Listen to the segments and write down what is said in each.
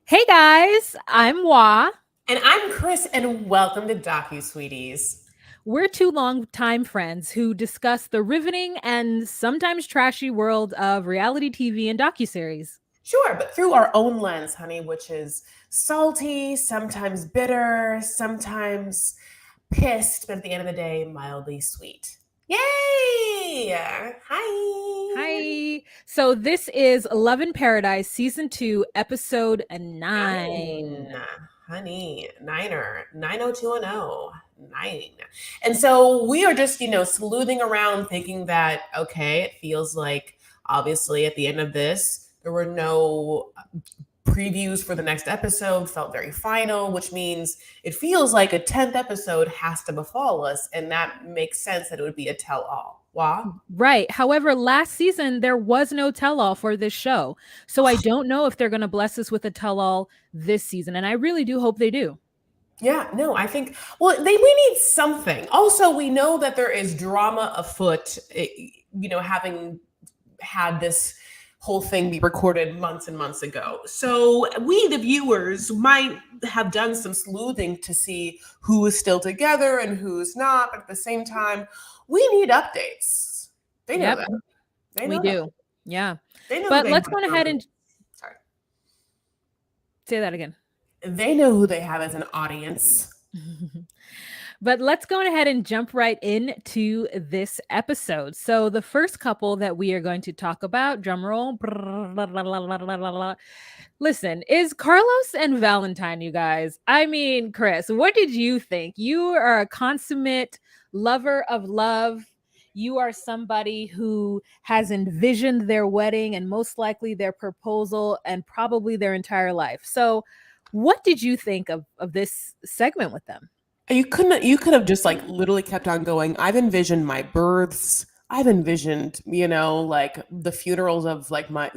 Hey guys, I'm Wa. And I'm Chris, and welcome to Sweeties. We're two longtime friends who discuss the riveting and sometimes trashy world of reality TV and docuseries. Sure, but through our own lens, honey, which is salty, sometimes bitter, sometimes pissed, but at the end of the day, mildly sweet. Yay! Hi! Hi. So this is Love in Paradise Season 2, Episode 9. Nine, honey, Niner, 90210, nine. And so we are just, sleuthing around thinking that, okay, it feels like obviously at the end of this, there were no previews for the next episode, felt very final, which means it feels like a 10th episode has to befall us. And that makes sense that it would be a tell all. Wah? Right. However, last season there was no tell all for this show. So I don't know if they're going to bless us with a tell all this season. And I really do hope they do. Yeah, no, I think, well, we need something. Also, we know that there is drama afoot, having had this whole thing be recorded months and months ago. So we, the viewers, might have done some sleuthing to see who is still together and who's not. But at the same time, we need updates. They know Yep, that. They we know that. do. Yeah. They know who But they let's have. go ahead and Sorry. say that again. They know who they have as an audience. But let's go ahead and jump right into this episode. So the first couple that we are going to talk about, drumroll, listen, is Carlos and Valentine, you guys. I mean, Chris, what did you think? You are a consummate lover of love. You are somebody who has envisioned their wedding and most likely their proposal and probably their entire life. So what did you think of this segment with them? You could have just like literally kept on going. I've envisioned my births. I've envisioned, like the funerals of like my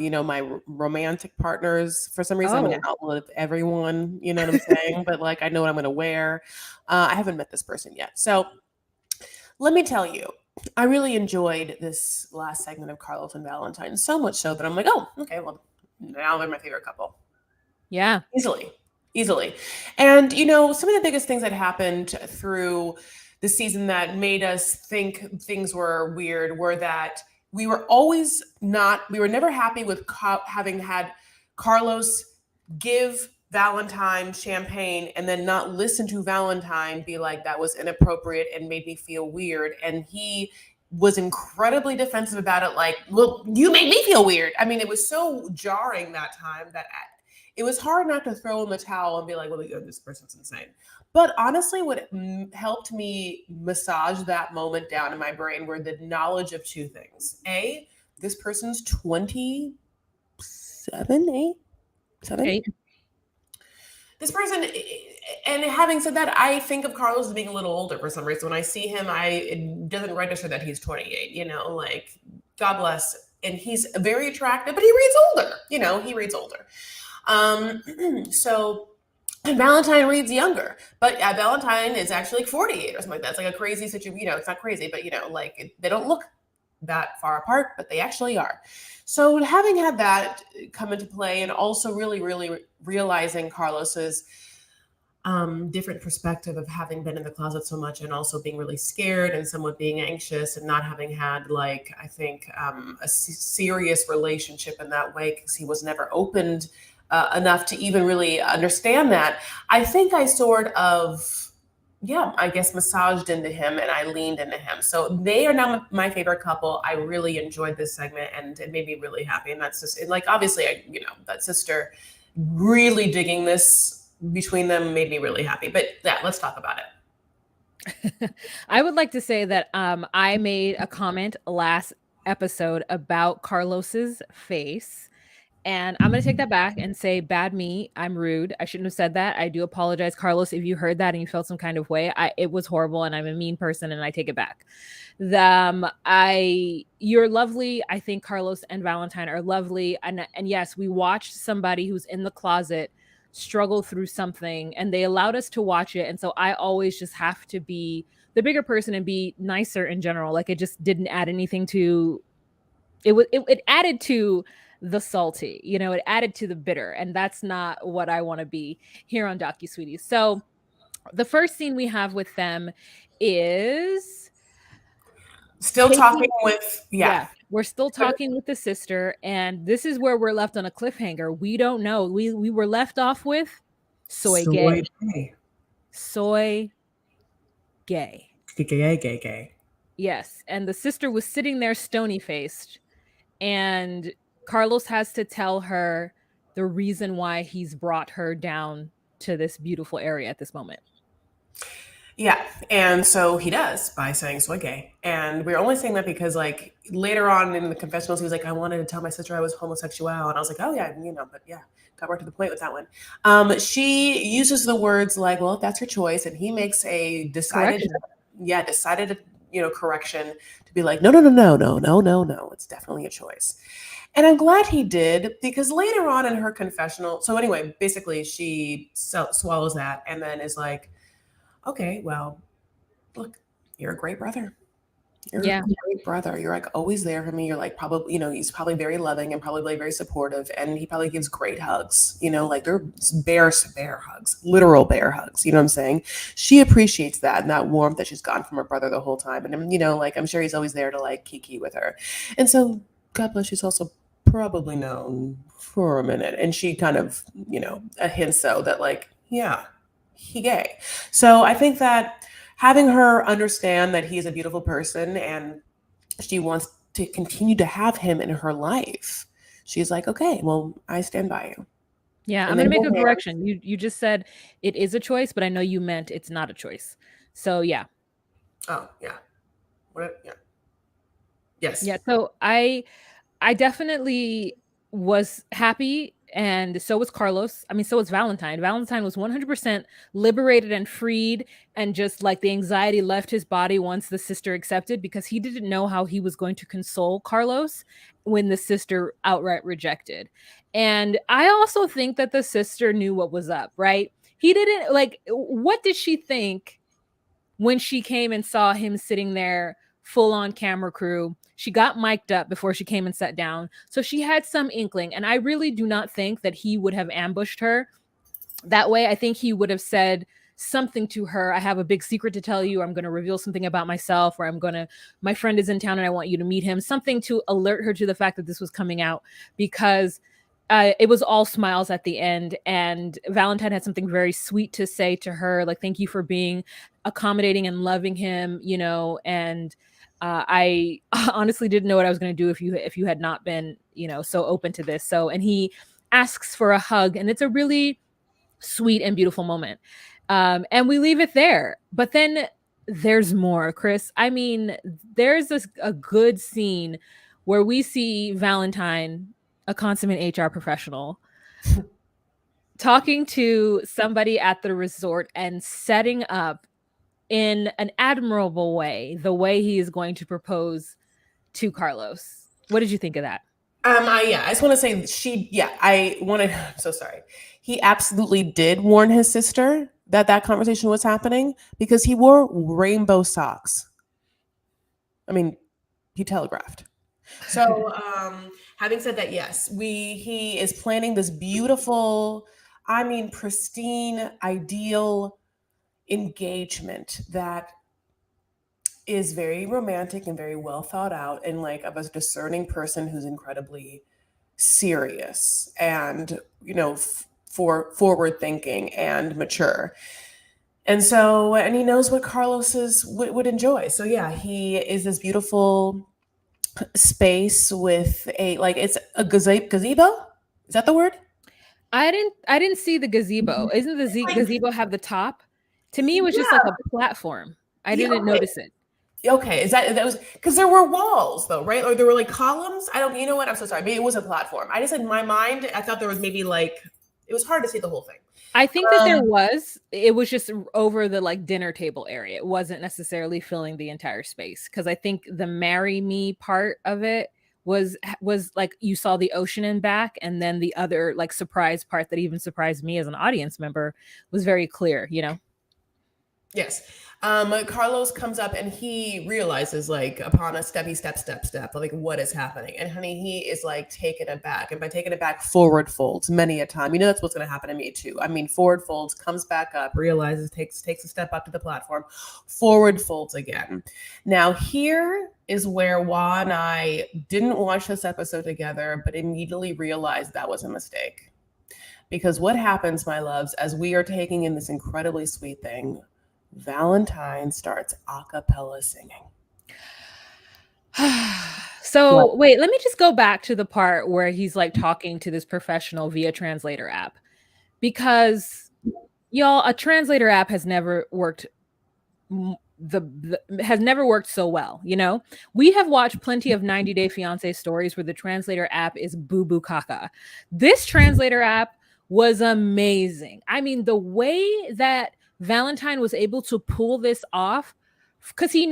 romantic partners. For some reason, I'm going Oh, to outlive everyone. You know what I'm saying? But like, I know what I'm going to wear. I haven't met this person yet, so let me tell you, I really enjoyed this last segment of Carlos and Valentine so much so that I'm like, oh, okay, well, now they're my favorite couple. yeah. Easily. And some of the biggest things that happened through the season that made us think things were weird were that we were never happy with having had Carlos give Valentine champagne and then not listen to Valentine be like that was inappropriate and made me feel weird, and he was incredibly defensive about it, like, well, you made me feel weird. I mean, it was so jarring that time that it was hard not to throw in the towel and be like, well, this person's insane. But honestly, what helped me massage that moment down in my brain were the knowledge of two things. A, this person's 27, 8, 7. Okay. This person, and having said that, I think of Carlos as being a little older for some reason. When I see him, it doesn't register that he's 28, like, God bless. And he's very attractive, but he reads older, he reads older. So Valentine reads younger, but Valentine is actually like 48 or something like that. It's like a crazy situation. It's not crazy, but like they don't look that far apart, but they actually are. So having had that come into play, and also really, really realizing Carlos's different perspective of having been in the closet so much and also being really scared and somewhat being anxious and not having had, like, I think a serious relationship in that way, because he was never opened enough to even really understand that. I think I sort of, I guess, massaged into him and I leaned into him. So they are now my favorite couple. I really enjoyed this segment and it made me really happy. And that's just like, obviously, that sister really digging this between them made me really happy. But yeah, let's talk about it. I would like to say that I made a comment last episode about Carlos's face. And I'm going to take that back and say, bad me. I'm rude. I shouldn't have said that. I do apologize, Carlos, if you heard that and you felt some kind of way. It was horrible and I'm a mean person and I take it back. You're lovely. I think Carlos and Valentine are lovely. And yes, we watched somebody who's in the closet struggle through something and they allowed us to watch it. And so I always just have to be the bigger person and be nicer in general. Like it just didn't add anything to it added to the salty. You know, it added to the bitter, and that's not what I want to be here on Docu Sweeties. So the first scene we have with them is Still talking taking with, yeah. yeah, we're still talking with the sister, and this is where we're left on a cliffhanger. We don't know. We were left off with soy Soy gay. gay. Soy gay. Gay, gay, gay. Yes, and the sister was sitting there stony-faced, and Carlos has to tell her the reason why he's brought her down to this beautiful area at this moment. Yeah, and so he does by saying soy gay. And we're only saying that because, like, later on in the confessionals, he was like, I wanted to tell my sister I was homosexual. And I was like, oh, yeah, but yeah, got right to the point with that one. She uses the words like, well, if that's your choice. And he makes a decided, Correction. decided, correction to be like, no, no, no, no, no, no, no, no. It's definitely a choice. And I'm glad he did because later on in her confessional, so anyway, basically she swallows that and then is like, okay, well, look, you're a great brother. You're a Yeah. great brother. You're like always there for me. You're like probably, he's probably very loving and probably very supportive. And he probably gives great hugs, like they're bear hugs, literal bear hugs. You know what I'm saying? She appreciates that and that warmth that she's gotten from her brother the whole time. And, like I'm sure he's always there to like kiki with her. And so God bless, she's also probably known for a minute. And she kind of, a hint so that like, yeah, he gay. So I think that having her understand that he's a beautiful person and she wants to continue to have him in her life, she's like, okay, well, I stand by you. Yeah, I'm And gonna then make a hold hands. correction. You just said it is a choice, but I know you meant it's not a choice. So yeah. Oh, yeah. What? Yeah. Yes. Yeah. So I definitely was happy, and so was Carlos. I mean, so was Valentine. Valentine was 100% liberated and freed, and just like the anxiety left his body once the sister accepted, because he didn't know how he was going to console Carlos when the sister outright rejected. And I also think that the sister knew what was up, right? He didn't like, what did she think when she came and saw him sitting there full on camera crew? She got mic'd up before she came and sat down. So she had some inkling. And I really do not think that he would have ambushed her that way. I think he would have said something to her. I have a big secret to tell you. I'm going to reveal something about myself, or my friend is in town and I want you to meet him. Something to alert her to the fact that this was coming out, because it was all smiles at the end. And Valentine had something very sweet to say to her, like, thank you for being accommodating and loving him, and I honestly didn't know what I was going to do if you had not been, so open to this. So, and he asks for a hug, and it's a really sweet and beautiful moment. And we leave it there. But then there's more, Chris. I mean, there's a good scene where we see Valentine, a consummate HR professional, talking to somebody at the resort and setting up in an admirable way the way he is going to propose to Carlos. What did you think of that? I just want to say I'm so sorry. He absolutely did warn his sister that that conversation was happening because he wore rainbow socks. I mean, he telegraphed. So, having said that, yes, he is planning this beautiful, I mean, pristine, ideal engagement that is very romantic and very well thought out, and like of a discerning person who's incredibly serious and for forward thinking and mature. And he knows what Carlos would enjoy. So yeah, he is this beautiful space with a like it's a gazebo. Is that the word? I didn't see the gazebo. Isn't the Like, gazebo have the top? To me, it was just like yeah, a platform. I yeah, didn't okay. notice it. Okay, is that was because there were walls though, right? Or there were like columns. I don't. You know what? I'm so sorry. Maybe it was a platform. I just in my mind, I thought there was maybe like it was hard to see the whole thing. I think that Um, it was just over the like dinner table area. It wasn't necessarily filling the entire space, because I think the marry me part of it was like you saw the ocean in back, and then the other like surprise part that even surprised me as an audience member was very clear. Yes. Carlos comes up and he realizes, like, upon a step, like, what is happening. And honey, he is like taken aback. And by taken aback, forward folds many a time. You know, that's what's going to happen to me too. I mean, forward folds, comes back up, realizes, takes a step up to the platform, forward folds again. Now, here is where Wa and I didn't watch this episode together, but immediately realized that was a mistake. Because what happens, my loves, as we are taking in this incredibly sweet thing, Valentine starts a cappella singing. So What? wait, let me just go back to the part where he's like talking to this professional via translator app, because y'all, a translator app has never worked has never worked so well. You know, we have watched plenty of 90 Day Fiance stories where the translator app is boo boo caca. This translator app was amazing. I mean, the way that Valentine was able to pull this off, because he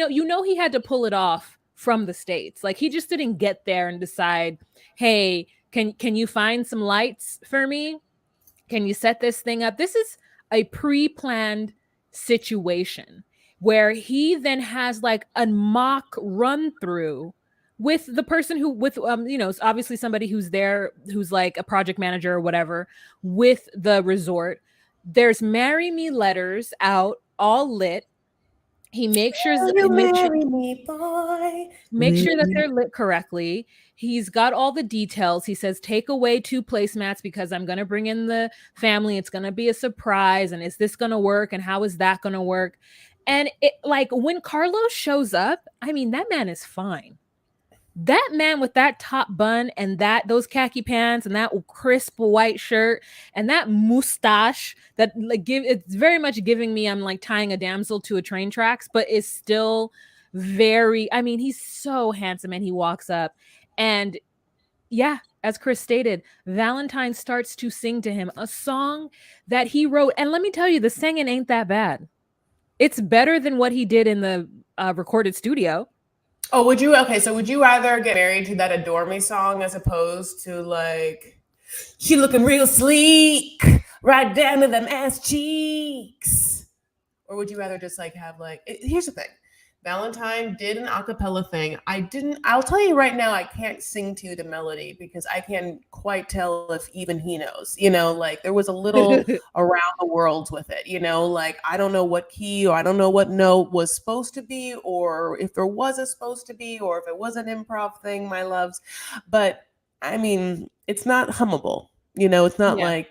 had to pull it off from the States. Like, he just didn't get there and decide, hey, can you find some lights for me? Can you set this thing up? This is a pre-planned situation where he then has like a mock run through with the person who, with obviously somebody who's there, who's like a project manager or whatever, with the resort. There's marry me letters out, all lit. He makes sure Will you marry me, boy? make Will sure that you? they're lit correctly. He's got all the details. He says, take away 2 placemats because I'm going to bring in the family. It's going to be a surprise. And is this going to work? And how is that going to work? And it, like, when Carlos shows up, I mean, that man is fine. That man with that top bun and those khaki pants and that crisp white shirt and that mustache that, like, it's very much giving me, I'm like tying a damsel to a train tracks, but is still very, I mean, he's so handsome. And he walks up and, yeah, as Chris stated, Valentine starts to sing to him a song that he wrote. And let me tell you, the singing ain't that bad. It's better than what he did in the recorded studio. Oh, would you? Okay, so would you rather get married to that "Adore Me" song as opposed to like, she looking real sleek, right down to them ass cheeks? Or would you rather just like have like? Here's the thing. Valentine did an acapella thing. I didn't. I'll tell you right now, I can't sing to the melody because I can't quite tell if even he knows. You know, like there was a little around the world with it. You know, like I don't know what key or I don't know what note was supposed to be, or if there was a supposed to be, or if it was an improv thing, my loves. But I mean, it's not hummable. You know, it's not Yeah. like.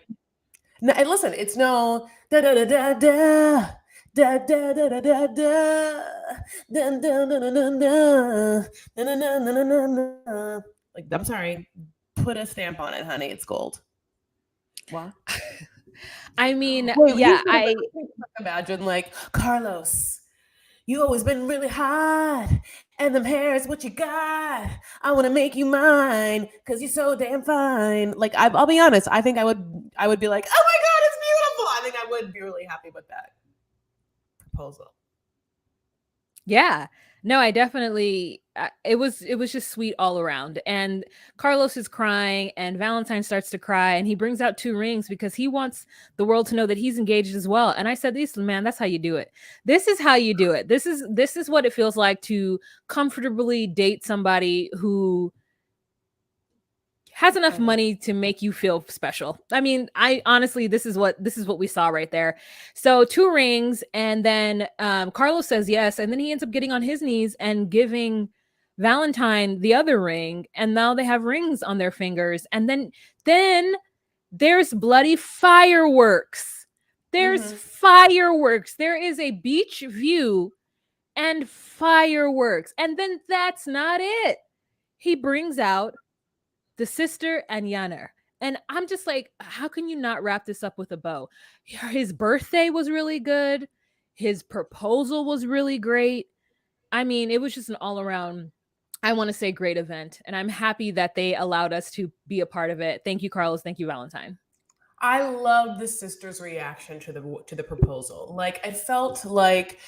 No, and listen, it's no da da da da da. Da da da da da da dun, dun, dun, dun, dun, dun, dun, dun, dun, dun, dun, dun. Like, I'm sorry, put a stamp on it, honey. It's gold. What? I mean, Well, yeah, I imagine like Carlos. You always been really hot, and them hair is what you got. I want to make you mine, cause you're so damn fine. Like I'll be honest, I think I would be like, oh my god, it's beautiful. I think I would be really happy with that proposal. yeah. No, I definitely it was just sweet all around. And Carlos is crying and Valentine starts to cry and he brings out 2 rings because he wants the world to know that he's engaged as well. And I said, "This man, that's how you do it. This is how you do it. This is what it feels like to comfortably date somebody who has enough I know. money to make you feel special." I mean, I honestly, this is what we saw right there. So 2 rings, and then Carlos says yes, and then he ends up getting on his knees and giving Valentine the other ring, and now they have rings on their fingers. And then there's bloody fireworks. There's Mm-hmm. fireworks. There is a beach view and fireworks. And then that's not it. He brings out the sister and Yanner. And I'm just like, how can you not wrap this up with a bow? His birthday was really good. His proposal was really great. I mean, it was just an all around, I want to say, great event. And I'm happy that they allowed us to be a part of it. Thank you, Carlos. Thank you, Valentine. I loved the sister's reaction to the proposal. Like it felt like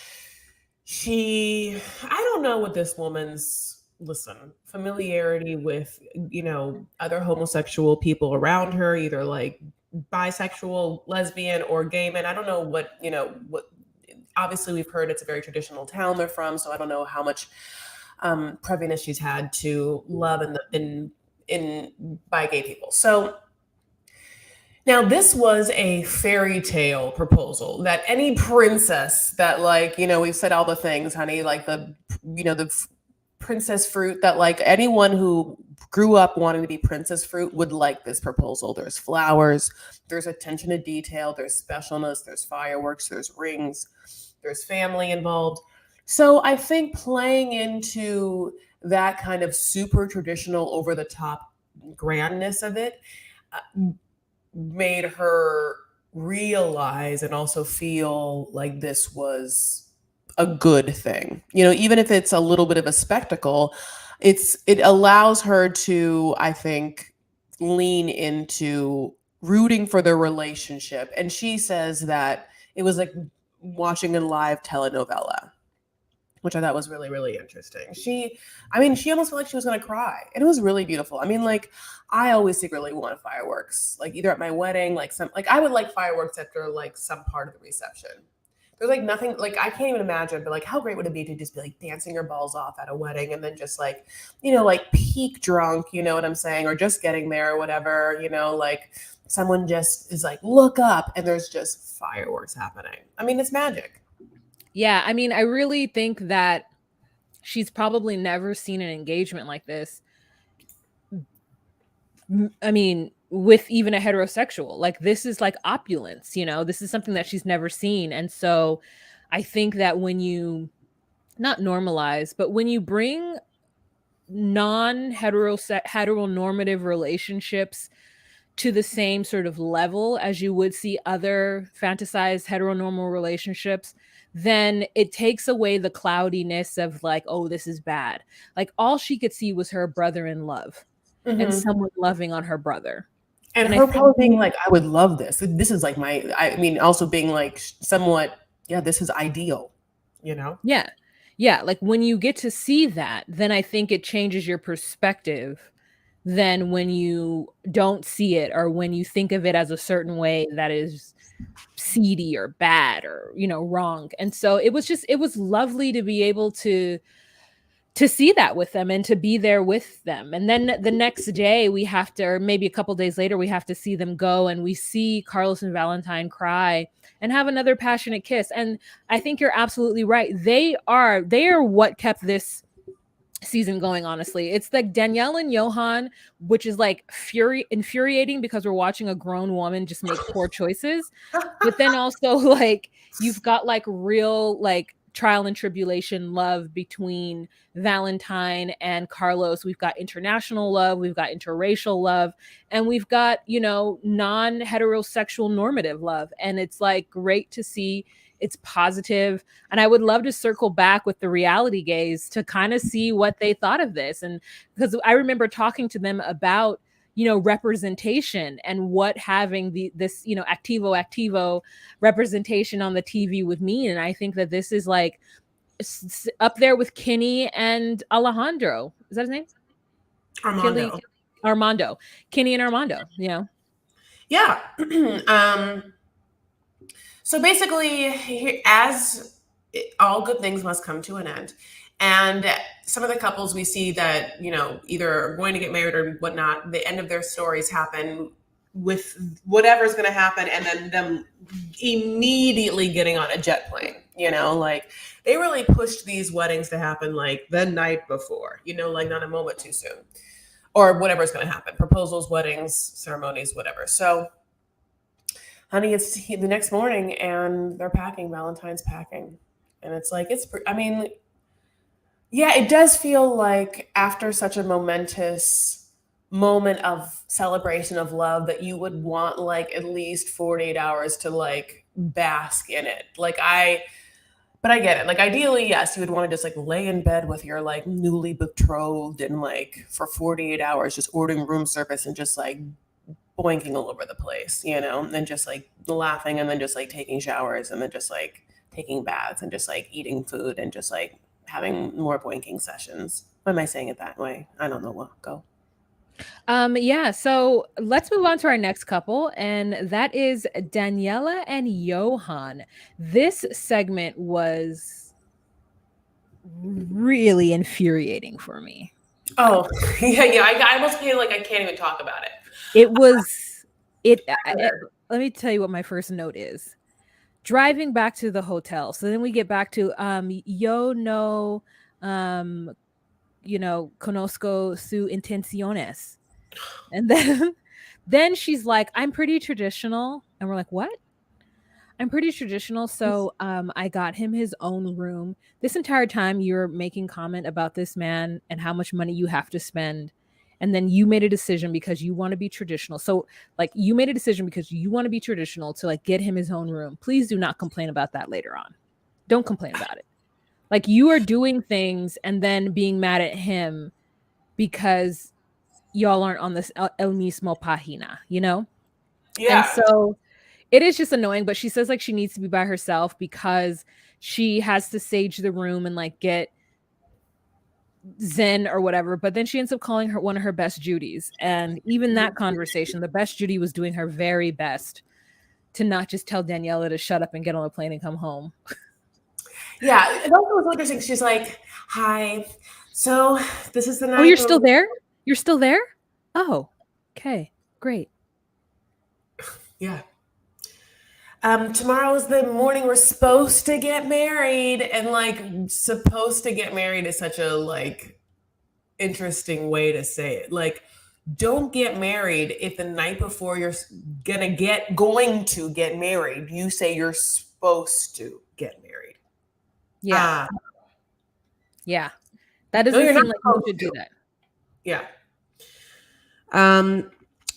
I don't know what this woman's, listen, familiarity with, other homosexual people around her, either like bisexual, lesbian, or gay men. I don't know what obviously we've heard it's a very traditional town they're from, so I don't know how much preppiness she's had to love in by gay people. So now this was a fairy tale proposal that any princess that, like, we've said all the things, honey, like the princess fruit, that like anyone who grew up wanting to be princess fruit would like this proposal. There's flowers, there's attention to detail, there's specialness, there's fireworks, there's rings, there's family involved. So I think playing into that kind of super traditional, over the top grandness of it made her realize and also feel like this was a good thing. Even if it's a little bit of a spectacle, it allows her to, I think, lean into rooting for their relationship. And she says that it was like watching a live telenovela, which I thought was really, really interesting. She almost felt like she was going to cry. And it was really beautiful. I mean, like, I always secretly want fireworks, like either at my wedding, like I would like fireworks after like some part of the reception. There's like nothing, like I can't even imagine, but like how great would it be to just be like dancing your balls off at a wedding and then just like, like peak drunk, you know what I'm saying? Or just getting there or whatever, like someone just is like, look up and there's just fireworks happening. I mean, it's magic. Yeah, I mean, I really think that she's probably never seen an engagement like this. I mean, with even a heterosexual. Like, this is like opulence, this is something that she's never seen. And so I think that when you not normalize, but when you bring heteronormative relationships to the same sort of level as you would see other fantasized heteronormal relationships, then it takes away the cloudiness of like, oh, this is bad. Like, all she could see was her brother in love and Mm-hmm. someone loving on her brother. And And I her think, probably being like, I would love this. This is like I mean, also being like somewhat, yeah, this is ideal, you know? yeah, yeah, like when you get to see that, then I think it changes your perspective than when you don't see it or when you think of it as a certain way that is seedy or bad or wrong. And so it was lovely to be able to see that with them and to be there with them. And then the next day we have to, or maybe a couple days later, we have to see them go and we see Carlos and Valentine cry and have another passionate kiss. And I think you're absolutely right. They are what kept this season going. Honestly, it's like Danielle and Johan, which is like infuriating because we're watching a grown woman just make poor choices. But then also, like, you've got like real, like, trial and tribulation love between Valentine and Carlos. We've got international love, we've got interracial love, and we've got, non-heterosexual normative love. And it's like great to see. It's positive. And I would love to circle back with the reality gays to kind of see what they thought of this. And because I remember talking to them about representation and what having this activo representation on the TV would mean. And I think that this is like up there with Kenny and Alejandro. Is that his name? Killy Armando. Armando. Kenny and Armando, Yeah. So basically, as all good things must come to an end. And some of the couples we see that, either are going to get married or whatnot, the end of their stories happen with whatever's going to happen and then them immediately getting on a jet plane, like they really pushed these weddings to happen like the night before, like not a moment too soon or whatever's going to happen, proposals, weddings, ceremonies, whatever. So honey, it's the next morning and they're packing, Valentine's packing. And it's like, I mean, yeah, it does feel like after such a momentous moment of celebration of love that you would want like at least 48 hours to like bask in it. But I get it. Like ideally, yes, you would want to just like lay in bed with your like newly betrothed and like for 48 hours just ordering room service and just like boinking all over the place, and then just like laughing and then just like taking showers and then just like taking baths and just like eating food and just like having more boinking sessions. Why am I saying it that way? I don't know. What go. Yeah, so let's move on to our next couple, and that is Daniela and Johan. This segment was really infuriating for me. Oh, yeah. I almost feel like I can't even talk about it. It was let me tell you what my first note is. Driving back to the hotel. So then we get back to yo no um conozco su intenciones. And then then she's like, I'm pretty traditional. And we're like, what? I'm pretty traditional. So I got him his own room. This entire time you're making comment about this man and how much money you have to spend. And then you made a decision because you want to be traditional. So like you made a decision because you want to be traditional to like get him his own room. Please do not complain about that later on. Don't complain about it. Like you are doing things and then being mad at him because y'all aren't on this el mismo página, you know? And Yeah. so it is just annoying, but she says like she needs to be by herself because she has to sage the room and like get zen or whatever. But then she ends up calling her one of her best Judys. And even that conversation, the best Judy was doing her very best to not just tell Daniela to shut up and get on a plane and come home. Yeah. It also was interesting. She's like, hi. So this is the Oh, you're night still when, there? You're still there? Oh, okay, great. yeah. Tomorrow is the morning we're supposed to get married. And like supposed to get married is such a like interesting way to say it. Like, don't get married if the night before you're going to get married, you say you're supposed to get married. Yeah, Uh, yeah. That no, doesn't you're not seem like you supposed should do to. that. Yeah. Um,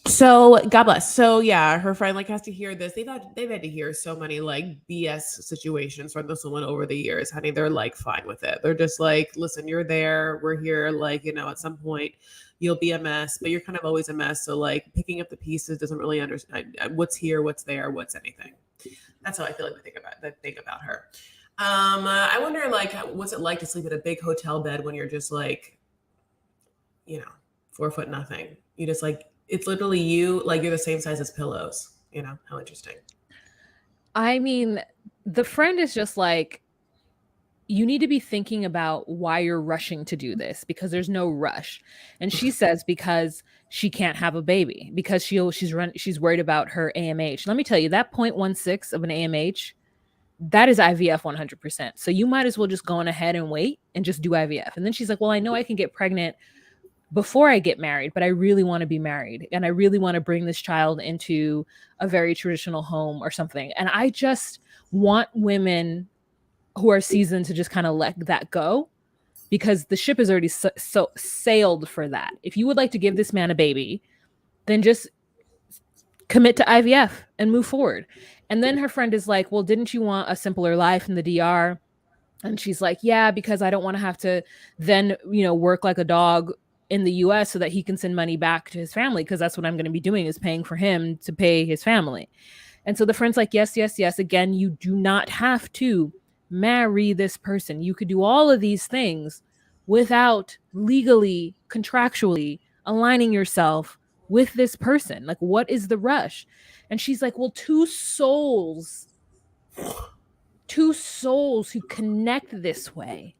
so God bless. So yeah, her friend like has to hear this. They've had to hear so many like BS situations from this woman over the years, honey. They're like fine with it. They're just like, listen, you're there, we're here. Like, at some point you'll be a mess, but you're kind of always a mess. So like picking up the pieces doesn't really understand what's here, what's there, what's anything. That's how I feel like they think about her. I wonder like what's it like to sleep in a big hotel bed when you're just like, you know, 4 foot nothing. You just like it's literally you, like you're the same size as pillows. How interesting. I mean, the friend is just like, you need to be thinking about why you're rushing to do this because there's no rush. And she says because she can't have a baby because she's worried about her AMH. Let me tell you, that 0.16 of an AMH, that is IVF 100%. So you might as well just go on ahead and wait and just do IVF. And then she's like, well, I know I can get pregnant before I get married, but I really want to be married and I really want to bring this child into a very traditional home or something. And I just want women who are seasoned to just kind of let that go because the ship is already so sailed for that. If you would like to give this man a baby, then just commit to IVF and move forward. And then her friend is like, well, didn't you want a simpler life in the DR? And she's like, yeah, because I don't want to have to then, work like a dog in the US so that he can send money back to his family because that's what I'm going to be doing is paying for him to pay his family. And so the friend's like, yes, yes, yes. Again, you do not have to marry this person. You could do all of these things without legally, contractually aligning yourself with this person. Like, what is the rush? And she's like, well, two souls who connect this way.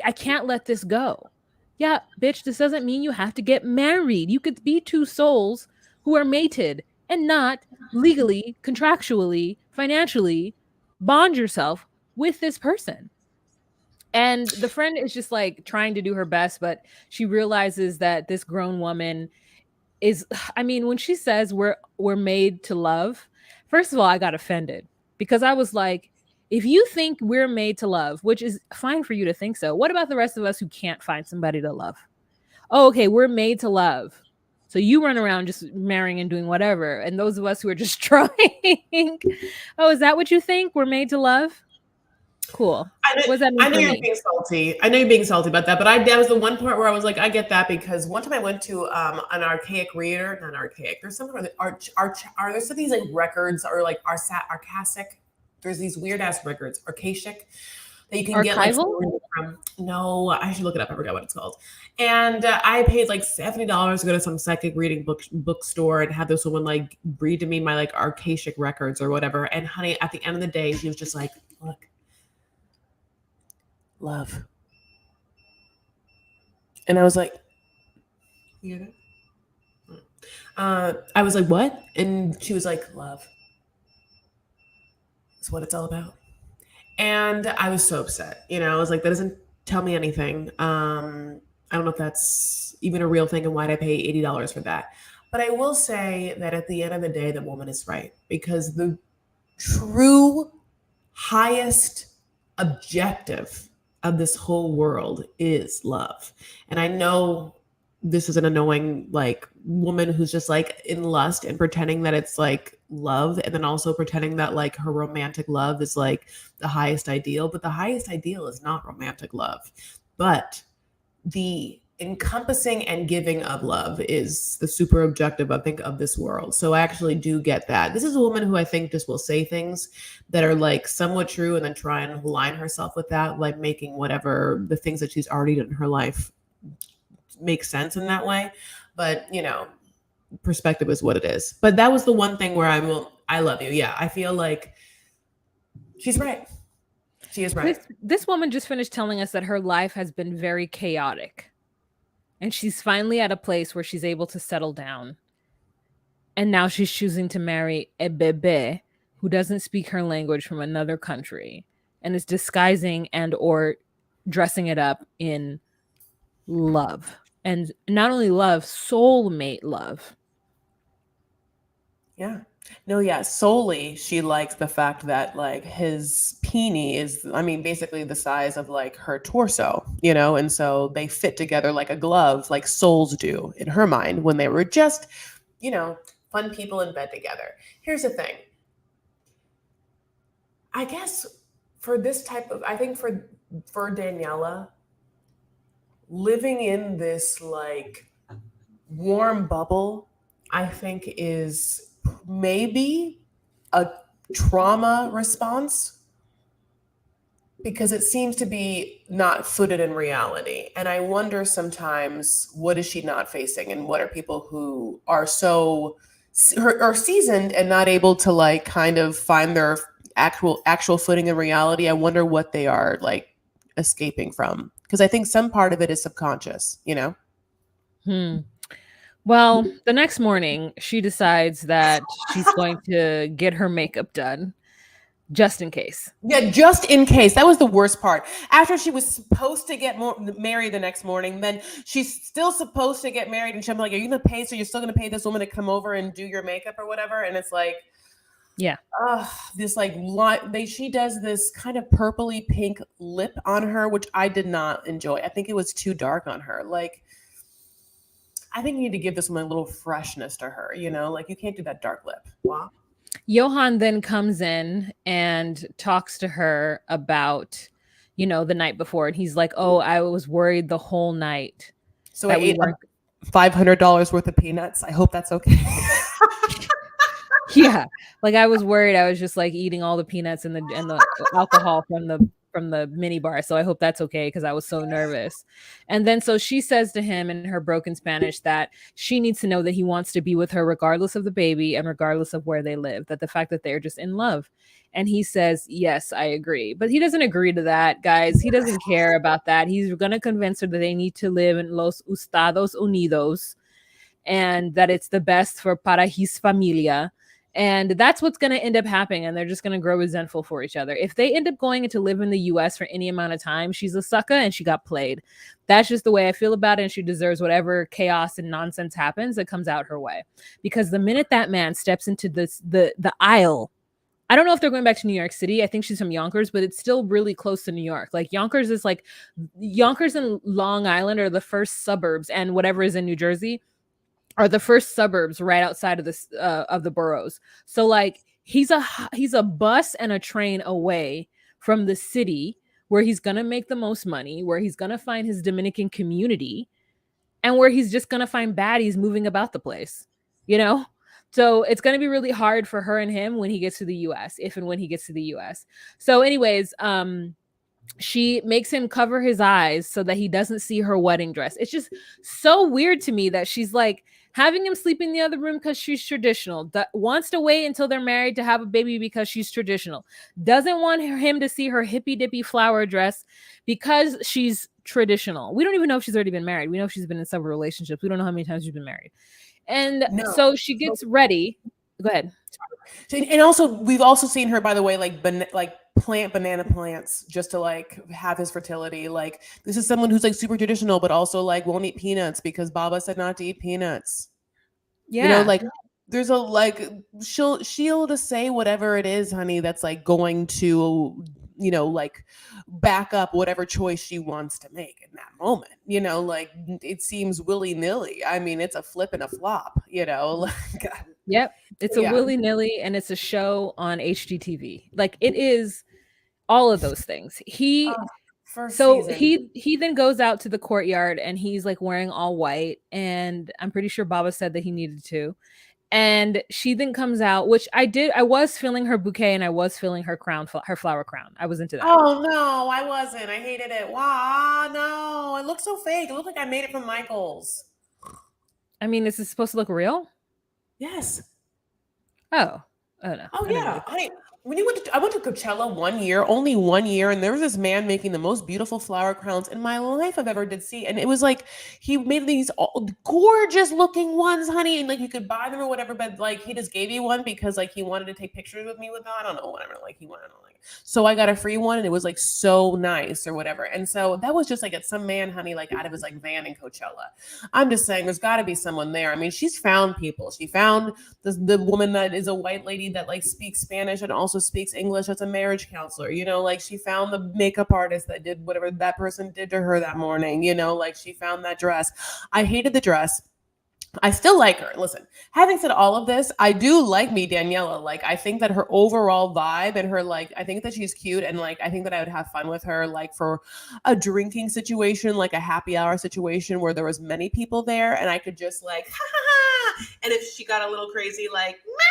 I can't let this go. Yeah, bitch, this doesn't mean you have to get married. You could be two souls who are mated and not legally, contractually, financially bond yourself with this person. And the friend is just like trying to do her best, but she realizes that this grown woman is I mean, when she says we're made to love, first of all, I got offended because I was like, if you think we're made to love, which is fine for you to think so, what about the rest of us who can't find somebody to love? Oh, okay, we're made to love. So you run around just marrying and doing whatever. And those of us who are just trying, oh, is that what you think? We're made to love? Cool. I know, What does that mean I know for you're me? being salty. I know you're being salty about that, but that was the one part where I was like, I get that because one time I went to an archaic reader, not archaic. There's some are there some of these like records or like archaic. There's these weird ass records, archaic. that you can get like Archival? from. No, I should look it up. I forgot what it's called. And I paid like $70 to go to some psychic reading bookstore and have this woman like read to me my like archaic records or whatever. And honey, at the end of the day, she was just like, "Look, love," and I was like, "You get it?" I was like, "What?" And she was like, "Love. That's what it's all about." And I was so upset. I was like, that doesn't tell me anything. I don't know if that's even a real thing and why'd I pay $80 for that. But I will say that at the end of the day, the woman is right because the true highest objective of this whole world is love. And I know this is an annoying like woman who's just like in lust and pretending that it's like love and then also pretending that like her romantic love is like the highest ideal, but the highest ideal is not romantic love. But the encompassing and giving of love is the super objective, I think, of this world. So I actually do get that. This is a woman who I think just will say things that are like somewhat true and then try and align herself with that, like making whatever the things that she's already done in her life make sense in that way. But perspective is what it is. But that was the one thing where I love you. Yeah, I feel like she's right. She is right. This woman just finished telling us that her life has been very chaotic. And she's finally at a place where she's able to settle down. And now she's choosing to marry a bebe who doesn't speak her language from another country and is disguising and or dressing it up in love. And not only love, soulmate love. Yeah. No, yeah. Solely, she likes the fact that like his peenie is, I mean, basically the size of like her torso, and so they fit together like a glove, like souls do in her mind when they were just, fun people in bed together. Here's the thing. I guess for this type of, I think for Daniela, living in this like warm bubble, I think is maybe a trauma response because it seems to be not footed in reality. And I wonder sometimes, what is she not facing and what are people who are so are seasoned and not able to like kind of find their actual footing in reality. I wonder what they are like escaping from because I think some part of it is subconscious. Well, the next morning, she decides that she's going to get her makeup done just in case. Yeah, just in case. That was the worst part. After she was supposed to get married the next morning, then she's still supposed to get married. And she's like, are you going to pay? So you're still going to pay this woman to come over and do your makeup or whatever? And it's like, yeah. This like she does this kind of purpley pink lip on her, which I did not enjoy. I think it was too dark on her. Like, I think you need to give this woman a little freshness to her, like you can't do that dark lip. Wow. Johan then comes in and talks to her about, the night before. And he's like, oh, I was worried the whole night. So I ate $500 worth of peanuts. I hope that's okay. Yeah. Like I was worried. I was just like eating all the peanuts and the alcohol from the mini bar. So I hope that's okay because I was so nervous. And then so she says to him in her broken Spanish that she needs to know that he wants to be with her regardless of the baby and regardless of where they live, that the fact that they're just in love. And he says, yes, I agree. But he doesn't agree to that, guys. He doesn't care about that. He's going to convince her that they need to live in Los Estados Unidos and that it's the best for para his familia. And that's what's going to end up happening. And they're just going to grow resentful for each other. If they end up going to live in the US for any amount of time, she's a sucker and she got played. That's just the way I feel about it. And she deserves whatever chaos and nonsense happens that comes out her way. Because the minute that man steps into the aisle, I don't know if they're going back to New York City. I think she's from Yonkers, but it's still really close to New York. Like Yonkers and Long Island are the first suburbs, and whatever is in New Jersey are the first suburbs right outside of the boroughs. So like he's a bus and a train away from the city where he's going to make the most money, where he's going to find his Dominican community, and where he's just going to find baddies moving about the place, So it's going to be really hard for her and him when he gets to the US, if and when he gets to the US. So anyways, she makes him cover his eyes so that he doesn't see her wedding dress. It's just so weird to me that she's like having him sleep in the other room because she's traditional, that wants to wait until they're married to have a baby because she's traditional, doesn't want him to see her hippy dippy flower dress because she's traditional. We don't even know if she's already been married. We know she's been in several relationships. We don't know how many times she's been married. And No. so she gets ready. Go ahead. And also, we've also seen her, by the way, like plant banana plants just to like have his fertility. Like this is someone who's like super traditional, but also like won't eat peanuts because Baba said not to eat peanuts. You know, Yeah. like there's a like she'll just say whatever it is, honey, that's like going to, you know, like back up whatever choice she wants to make in that moment. You know, like it seems willy-nilly. I mean, it's a flip and a flop, you know. Like Yep. It's a yeah. willy-nilly and it's a show on HGTV. Like it is all of those things. He Oh, first so season. he then goes out to the courtyard and he's like wearing all white, and I'm pretty sure Baba said that he needed to. And she then comes out, which I was feeling her bouquet and I was feeling her crown, her flower crown. I was into that. Oh no, I wasn't. I hated it. Wow, no, it looked so fake. It looked like I made it from Michael's. I mean, is this supposed to look real? Yes. Oh. Oh no. Oh I didn't yeah. really. I went to Coachella 1 year, only 1 year, and there was this man making the most beautiful flower crowns in my life I've ever did see. And it was like he made these gorgeous looking ones, honey, and like you could buy them or whatever, but like he just gave you one because like he wanted to take pictures with me with them. I don't know, whatever. Like he wanted to like so I got a free one and it was like so nice or whatever. And so that was just like at some man, honey, like out of his like van in Coachella. I'm just saying there's gotta be someone there. I mean, she's found people. She found the woman that is a white lady that like speaks Spanish and also speaks English as a marriage counselor. You know, like she found the makeup artist that did whatever that person did to her that morning. You know, like she found that dress. I hated the dress. I still like her. Listen, having said all of this, I do like me Daniela. Like I think that her overall vibe and her like I think that she's cute and like I think that I would have fun with her like for a drinking situation, like a happy hour situation where there was many people there and I could just like ha ha ha, and if she got a little crazy like Mah!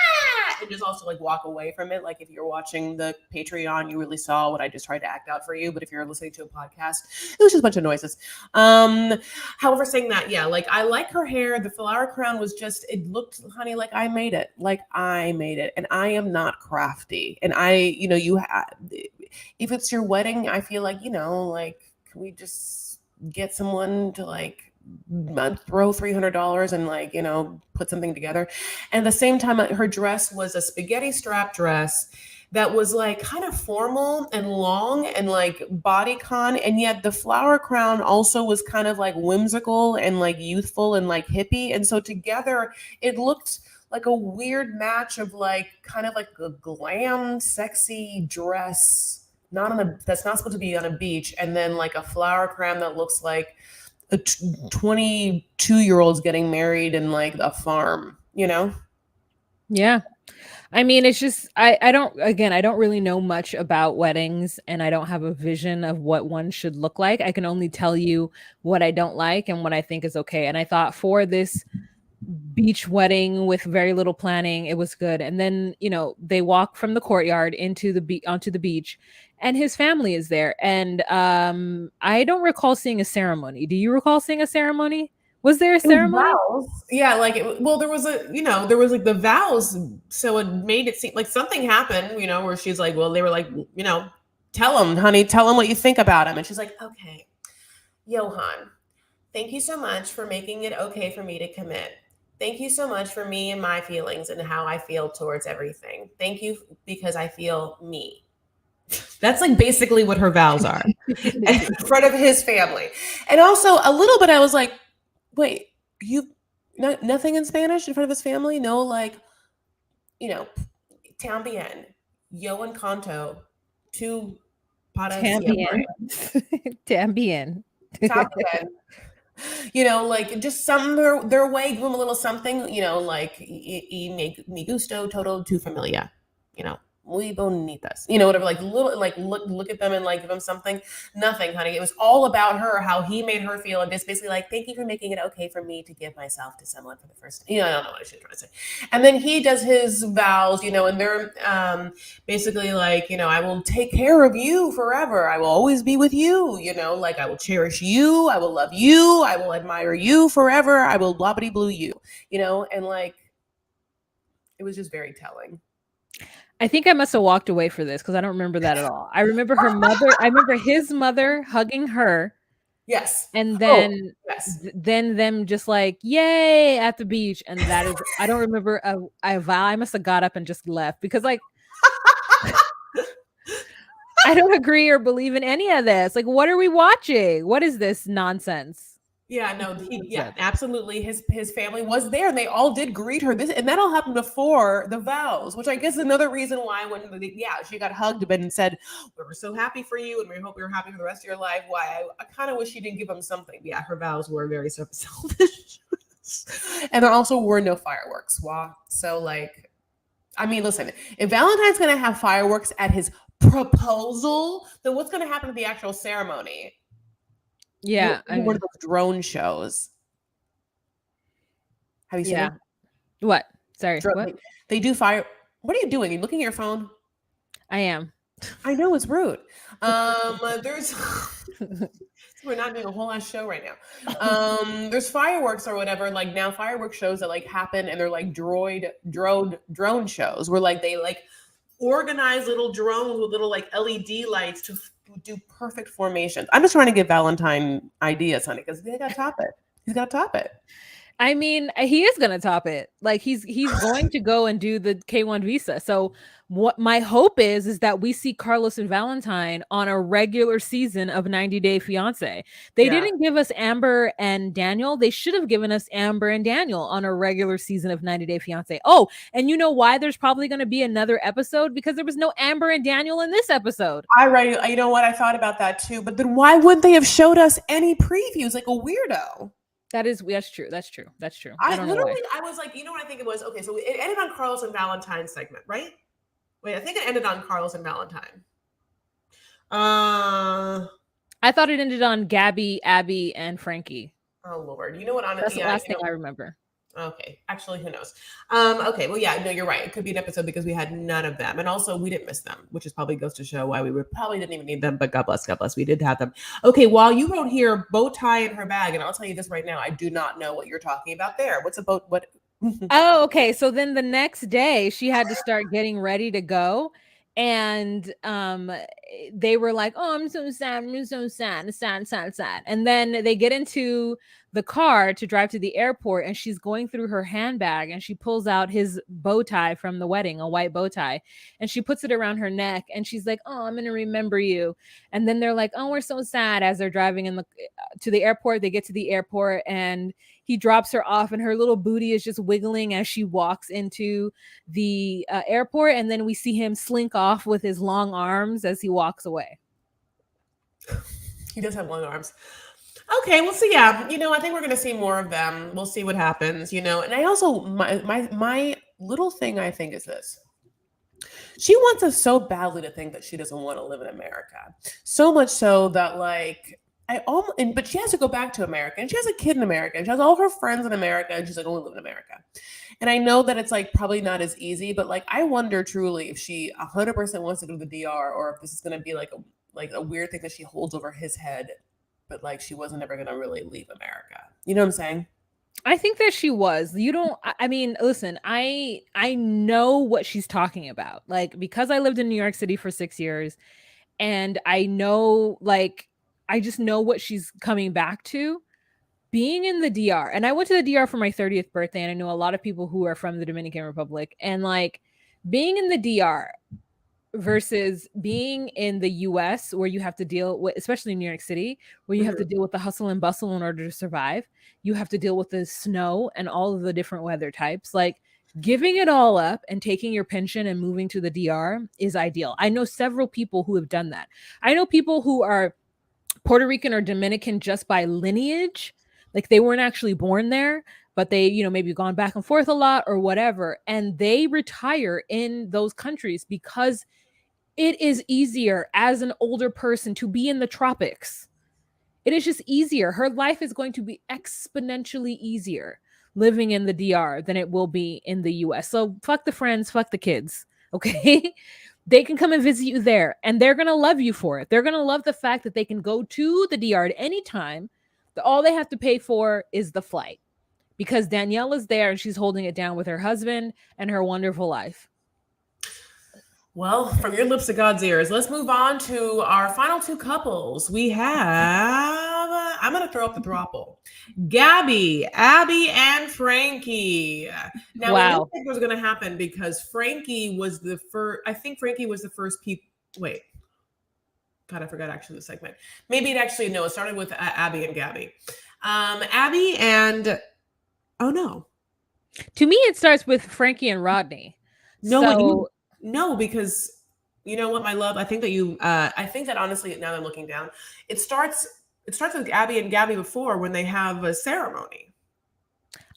And just also like walk away from it. Like if you're watching the Patreon, you really saw what I just tried to act out for you, but if you're listening to a podcast, it was just a bunch of noises. However, saying that, yeah, like I like her hair. The flower crown was just, it looked, honey, like I made it. Like I made it. And I am not crafty. And if it's your wedding, I feel like, like, can we just get someone to like throw $300 and like, put something together. And at the same time, her dress was a spaghetti strap dress that was like kind of formal and long and like bodycon, and yet the flower crown also was kind of like whimsical and like youthful and like hippie, and so together it looked like a weird match of like kind of like a glam sexy dress that's not supposed to be on a beach, and then like a flower crown that looks like a 22-year-old's getting married in like a farm. Yeah. I mean, it's just I don't I don't really know much about weddings and I don't have a vision of what one should look like. I can only tell you what I don't like and what I think is okay. And I thought for this beach wedding with very little planning, it was good. And then, they walk from the courtyard into onto the beach and his family is there. And I don't recall seeing a ceremony. Do you recall seeing a ceremony? Was there a It was ceremony? vows. Yeah, like there was there was like the vows, so it made it seem like something happened, where she's like, well, they were like, tell him, honey, tell him what you think about him, and she's like, okay, Johan, thank you so much for making it okay for me to commit. Thank you so much for me and my feelings and how I feel towards everything. Thank you because I feel me. That's like basically what her vows are in front of his family. And also a little bit, I was like, wait, nothing in Spanish in front of his family? No, like, también, yo encanto, tu para siempre. También. También. Like just some their way, give them a little something, like me gusto todo tu familia, muy bonitas, you know, whatever, like little, like look at them and like give them something. Nothing, honey. It was all about her, how he made her feel, and just basically like, thank you for making it okay for me to give myself to someone for the first time. You know, I don't know what I should try to say. And then he does his vows, you know, and they're basically like, you know, I will take care of you forever. I will always be with you, you know, like I will cherish you, I will love you, I will admire you forever, I will blah blah blue you know, and like it was just very telling. I think I must have walked away for this because I don't remember that at all. I remember her mother. I remember his mother hugging her, Yes. and Oh, then yes. then them just like yay at the beach, and that is I don't remember a vow. I must have got up and just left because like I don't agree or believe in any of this. Like, what are we watching? What is this nonsense? Yeah, no, yeah, Nonsense. absolutely. His family was there, and they all did greet her. This and that all happened before the vows, which I guess is another reason why yeah, she got hugged and said, "We were so happy for you, and we hope you're happy for the rest of your life." Why I kind of wish she didn't give him something. Yeah, her vows were very selfish, and there also were no fireworks. Wow, so like, I mean, listen, if Valentine's gonna have fireworks at his proposal, then what's gonna happen at the actual ceremony? Yeah, I One of mean, those drone shows. Have you seen yeah. them? What? Sorry, Drone, what? they do fire. What are you doing? Are you looking at your phone? I am. I know it's rude. There's we're not doing a whole ass show right now. There's fireworks or whatever. Like now, fireworks shows that like happen, and they're like drone shows where like they like organize little drones with little like LED lights to do perfect formations. I'm just trying to give Valentine ideas, honey, because they got to top it. He's got to top it. I mean, he is gonna top it. Like he's going to go and do the K1 visa. So what my hope is that we see Carlos and Valentine on a regular season of 90 Day Fiance. They Yeah. didn't give us Amber and Daniel. They should have given us Amber and Daniel on a regular season of 90 Day Fiance. Oh, and you know why there's probably going to be another episode because there was no Amber and Daniel in this episode. I right. You know what? I thought about that too. But then why wouldn't they have showed us any previews like a weirdo? That's true. That's true. That's true. I I don't know why. literally, I was like, you know what I think it was? Okay, so it ended on Carlos and Valentine segment, right? Wait, I think it ended on Carlos and Valentine. Uh, I thought it ended on Gabby, Abby, and Frankie. oh Lord, you know what? That's Honestly, the yeah, last thing I remember. okay, actually, who knows? Okay, well, yeah, no, you're right. It could be an episode because we had none of them, and also we didn't miss them, which is probably goes to show why we were probably didn't even need them. But God bless, we did have them. Okay, while you wrote here bow tie in her bag, and I'll tell you this right now, I do not know what you're talking about there. What's a boat? What? Oh, okay. So then the next day she had to start getting ready to go. And they were like, "Oh, I'm so sad. I'm so sad, sad, sad, sad." And then they get into the car to drive to the airport, and she's going through her handbag and she pulls out his bow tie from the wedding, a white bow tie, and she puts it around her neck and she's like, "Oh, I'm gonna remember you." And then they're like, "Oh, we're so sad." As they're driving in the to the airport, they get to the airport and he drops her off and her little booty is just wiggling as she walks into the airport, and then we see him slink off with his long arms as he walks away. He does have long arms. Okay, well, so yeah, you know, I think we're gonna see more of them. We'll see what happens, you know. And I also my little thing I think is this. She wants us so badly to think that she doesn't want to live in America. So much so that like I almost but she has to go back to America and she has a kid in America and she has all her friends in America and she's like, I only live in America. And I know that it's like probably not as easy, but like I wonder truly if she 100% wants to go to the DR or if this is gonna be like a weird thing that she holds over his head, but like she wasn't ever gonna really leave America. You know what I'm saying? I think that she was. You don't I mean, listen, I know what she's talking about. Like because I lived in New York City for 6 years and I know like I just know what she's coming back to. Being in the DR, and I went to the DR for my 30th birthday, and I know a lot of people who are from the Dominican Republic, and like being in the DR versus being in the US where you have to deal with, especially in New York City, where you have to Mhm. deal with the hustle and bustle in order to survive. You have to deal with the snow and all of the different weather types. Like giving it all up and taking your pension and moving to the DR is ideal. I know several people who have done that. I know people who are Puerto Rican or Dominican just by lineage, like they weren't actually born there, but they, maybe gone back and forth a lot or whatever. And they retire in those countries because it is easier as an older person to be in the tropics. It is just easier. Her life is going to be exponentially easier living in the DR than it will be in the US. So fuck the friends, fuck the kids. Okay. They can come and visit you there and they're going to love you for it. They're going to love the fact that they can go to the DR at any time. All they have to pay for is the flight because Danielle is there and she's holding it down with her husband and her wonderful life. Well, from your lips to God's ears, let's move on to our final two couples. We have, I'm going to throw up the throuple. Gabby, Abby, and Frankie. Now, we didn't think it was going to happen because Frankie was the first, I think Frankie was the first people, wait. God, I forgot actually the segment. Maybe it actually, no, it started with Abby and Gabby. Abby and, oh no. To me, it starts with Frankie and Rodney. No, because you know what, my love, I think that honestly, now that I'm looking down, it starts with Abby and Gabby before when they have a ceremony.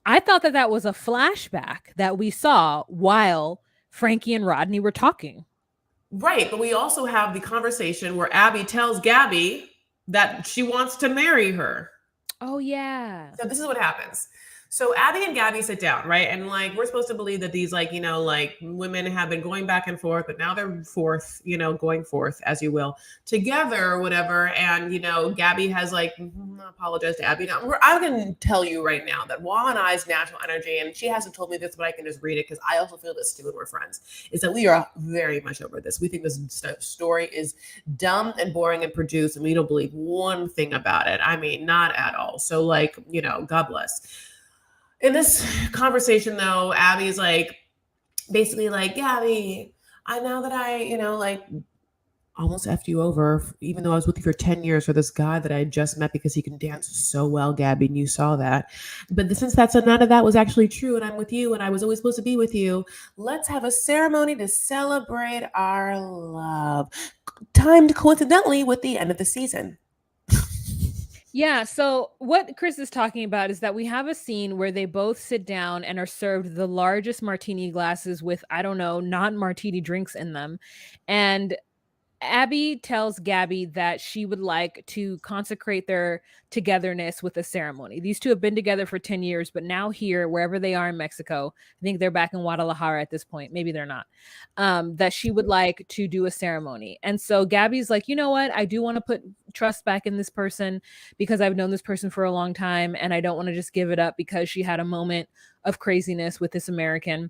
I thought that was a flashback that we saw while Frankie and Rodney were talking. Right, but we also have the conversation where Abby tells Gabby that she wants to marry her. Oh, yeah. So this is what happens. So Abby and Gabby sit down, right? And like, we're supposed to believe that these like, like women have been going back and forth, but now they're going forth, as you will, together or whatever. And, Gabby has like, apologize to Abby. Now, I can tell you right now that Wah and I's natural energy, and she hasn't told me this, but I can just read it because I also feel this too when we're friends, is that we are very much over this. We think this story is dumb and boring and produced, and we don't believe one thing about it. I mean, not at all. So like, God bless. In this conversation, though, Abby's like, basically like, Gabby, I know that I, like almost effed you over, even though I was with you for 10 years for this guy that I had just met because he can dance so well, Gabby, and you saw that. But since none of that was actually true, and I'm with you, and I was always supposed to be with you, let's have a ceremony to celebrate our love, timed coincidentally with the end of the season. Yeah, so what Chris is talking about is that we have a scene where they both sit down and are served the largest martini glasses with, I don't know, non-martini drinks in them. And Abby tells Gabby that she would like to consecrate their togetherness with a ceremony. These two have been together for 10 years, but now here, wherever they are in Mexico, I think they're back in Guadalajara at this point. Maybe they're not. That she would like to do a ceremony. And so Gabby's like, you know what? I do want to put trust back in this person because I've known this person for a long time and I don't want to just give it up because she had a moment of craziness with this American.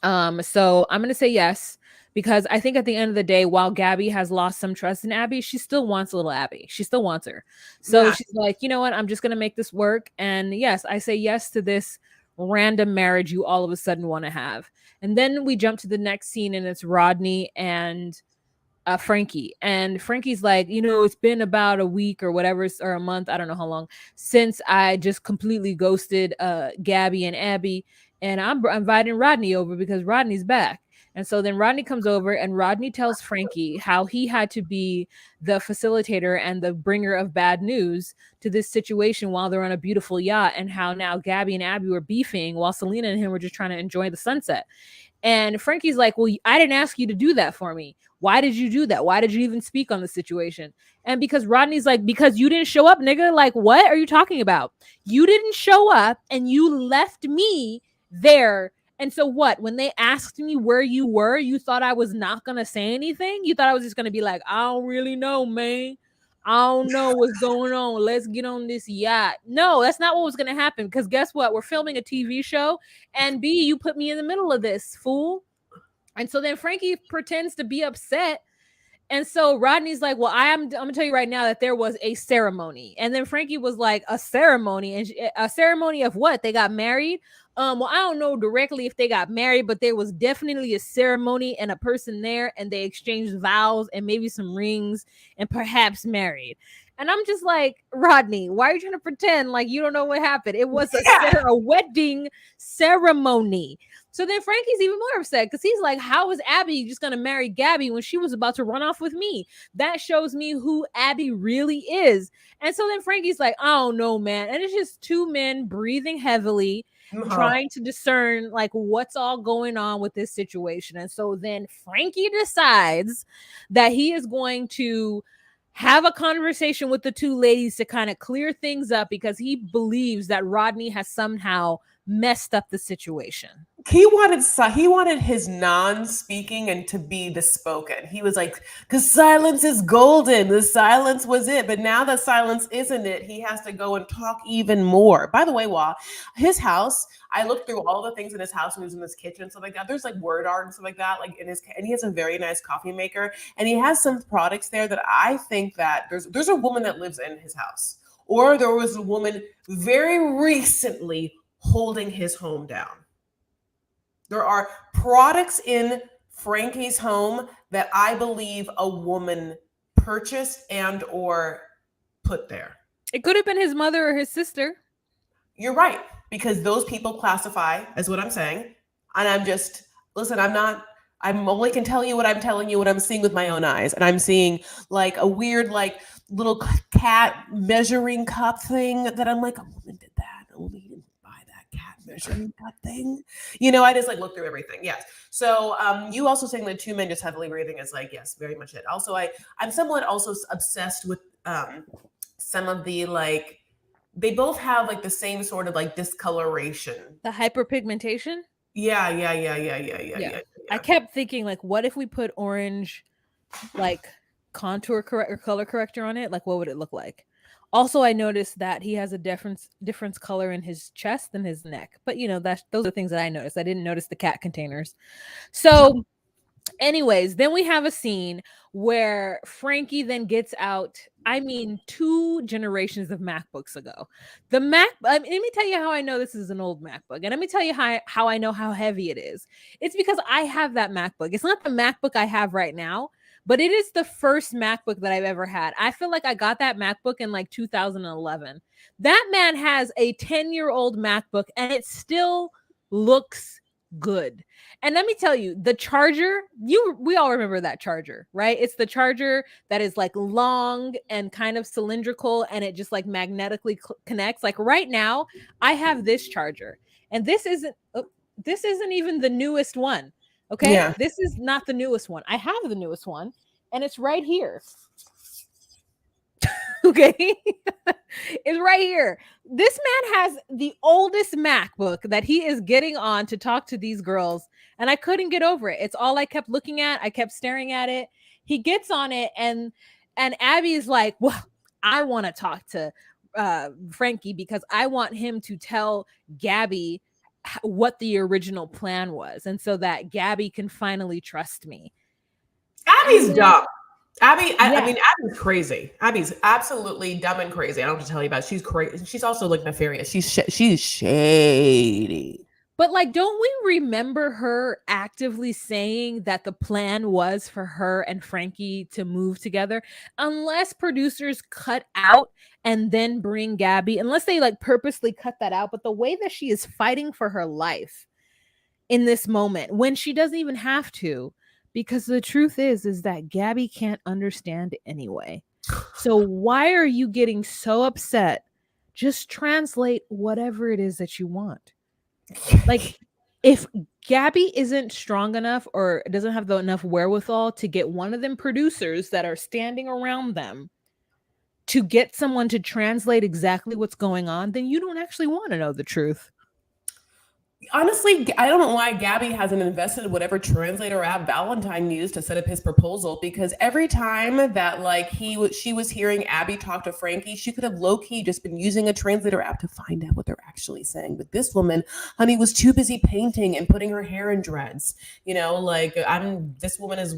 So I'm going to say yes, because I think at the end of the day, while Gabby has lost some trust in Abby, she still wants little Abby. She still wants her. So yeah. She's like, you know what? I'm just going to make this work. And yes, I say yes to this random marriage you all of a sudden want to have. And then we jump to the next scene and it's Rodney and Frankie. And Frankie's like, it's been about a week or whatever, or a month, I don't know how long, since I just completely ghosted Gabby and Abby. And I'm inviting Rodney over because Rodney's back. And so then Rodney comes over and Rodney tells Frankie how he had to be the facilitator and the bringer of bad news to this situation while they're on a beautiful yacht, and how now Gabby and Abby were beefing while Selena and him were just trying to enjoy the sunset. And Frankie's like, well, I didn't ask you to do that for me. Why did you do that? Why did you even speak on the situation? And because Rodney's like, because you didn't show up, nigga. Like, what are you talking about? You didn't show up and you left me there. And so what? When they asked me where you were, you thought I was not going to say anything? You thought I was just going to be like, I don't really know, man. I don't know what's going on. Let's get on this yacht. No, that's not what was going to happen. Because guess what? We're filming a TV show. And B, you put me in the middle of this, fool. And so then Frankie pretends to be upset. And so Rodney's like, well, I'm going to tell you right now that there was a ceremony. And then Frankie was like, a ceremony? And a ceremony of what? They got married? Well, I don't know directly if they got married, but there was definitely a ceremony and a person there, and they exchanged vows and maybe some rings and perhaps married. And I'm just like, Rodney, why are you trying to pretend like you don't know what happened? It was a wedding ceremony. So then Frankie's even more upset because he's like, how is Abby just going to marry Gabby when she was about to run off with me? That shows me who Abby really is. And so then Frankie's like, I don't know, man. And it's just two men breathing heavily, Uh-huh. trying to discern like what's all going on with this situation. And so then Frankie decides that he is going to have a conversation with the two ladies to kind of clear things up because he believes that Rodney has somehow messed up the situation. He wanted his non-speaking and to be the spoken. He was like, because silence is golden. The silence was it, but now that silence isn't it, he has to go and talk even more. By the way, his house, I looked through all the things in his house when he was in his kitchen and stuff like that. There's like word art and stuff like that, like and he has a very nice coffee maker, and he has some products there that I think that there's a woman that lives in his house, or there was a woman very recently holding his home down. There are products in Frankie's home that I believe a woman purchased and or put there. It could have been his mother or his sister. You're right, because those people classify as what I'm saying. And listen, I'm only can tell you what I'm telling you, what I'm seeing with my own eyes. And I'm seeing like a weird, like little cat measuring cup thing that I'm like, a woman did that. A woman didn't buy that cat measuring cup thing. I just like look through everything. Yes. So you also saying that two men just heavily breathing is like, yes, very much it. Also, I'm somewhat also obsessed with some of the like, they both have like the same sort of like discoloration. The hyperpigmentation? Yeah. I kept thinking, like, what if we put orange, like, contour or color corrector on it? Like, what would it look like? Also, I noticed that he has a difference color in his chest than his neck. But those are things that I noticed. I didn't notice the cat containers. So anyways, then we have a scene where Frankie then gets out, I mean, 2 generations of MacBooks ago. The Mac, let me tell you how I know this is an old MacBook. And let me tell you how I know how heavy it is. It's because I have that MacBook. It's not the MacBook I have right now, but it is the first MacBook that I've ever had. I feel like I got that MacBook in like 2011. That man has a 10-year-old MacBook and it still looks good. And let me tell you, the charger, we all remember that charger, right? It's the charger that is like long and kind of cylindrical and it just like magnetically connects. Like right now, I have this charger and this isn't even the newest one. Okay? Yeah. This is not the newest one. I have the newest one and it's right here. Okay. It's right here. This man has the oldest MacBook that he is getting on to talk to these girls, and I couldn't get over it. It's all I kept looking at. I kept staring at it. He gets on it, and Abby's like, well, I want to talk to Frankie because I want him to tell Gabby what the original plan was, and so that Gabby can finally trust me. Abby's dumb. Abby, Yeah. I mean, Abby's crazy. Abby's absolutely dumb and crazy. I don't have to tell you about it. She's crazy. She's also like nefarious. She's shady. But like, don't we remember her actively saying that the plan was for her and Frankie to move together? Unless producers cut out and then bring Gabby, unless they like purposely cut that out. But the way that she is fighting for her life in this moment when she doesn't even have to, because the truth is that Gabby can't understand anyway. So why are you getting so upset? Just translate whatever it is that you want. Like, if Gabby isn't strong enough or doesn't have enough wherewithal to get one of them producers that are standing around them to get someone to translate exactly what's going on, then you don't actually want to know the truth. Honestly, I don't know why Gabby hasn't invested in whatever translator app Valentine used to set up his proposal, because every time that like she was hearing Abby talk to Frankie, she could have low-key just been using a translator app to find out what they're actually saying. But this woman, honey, was too busy painting and putting her hair in dreads. This woman is,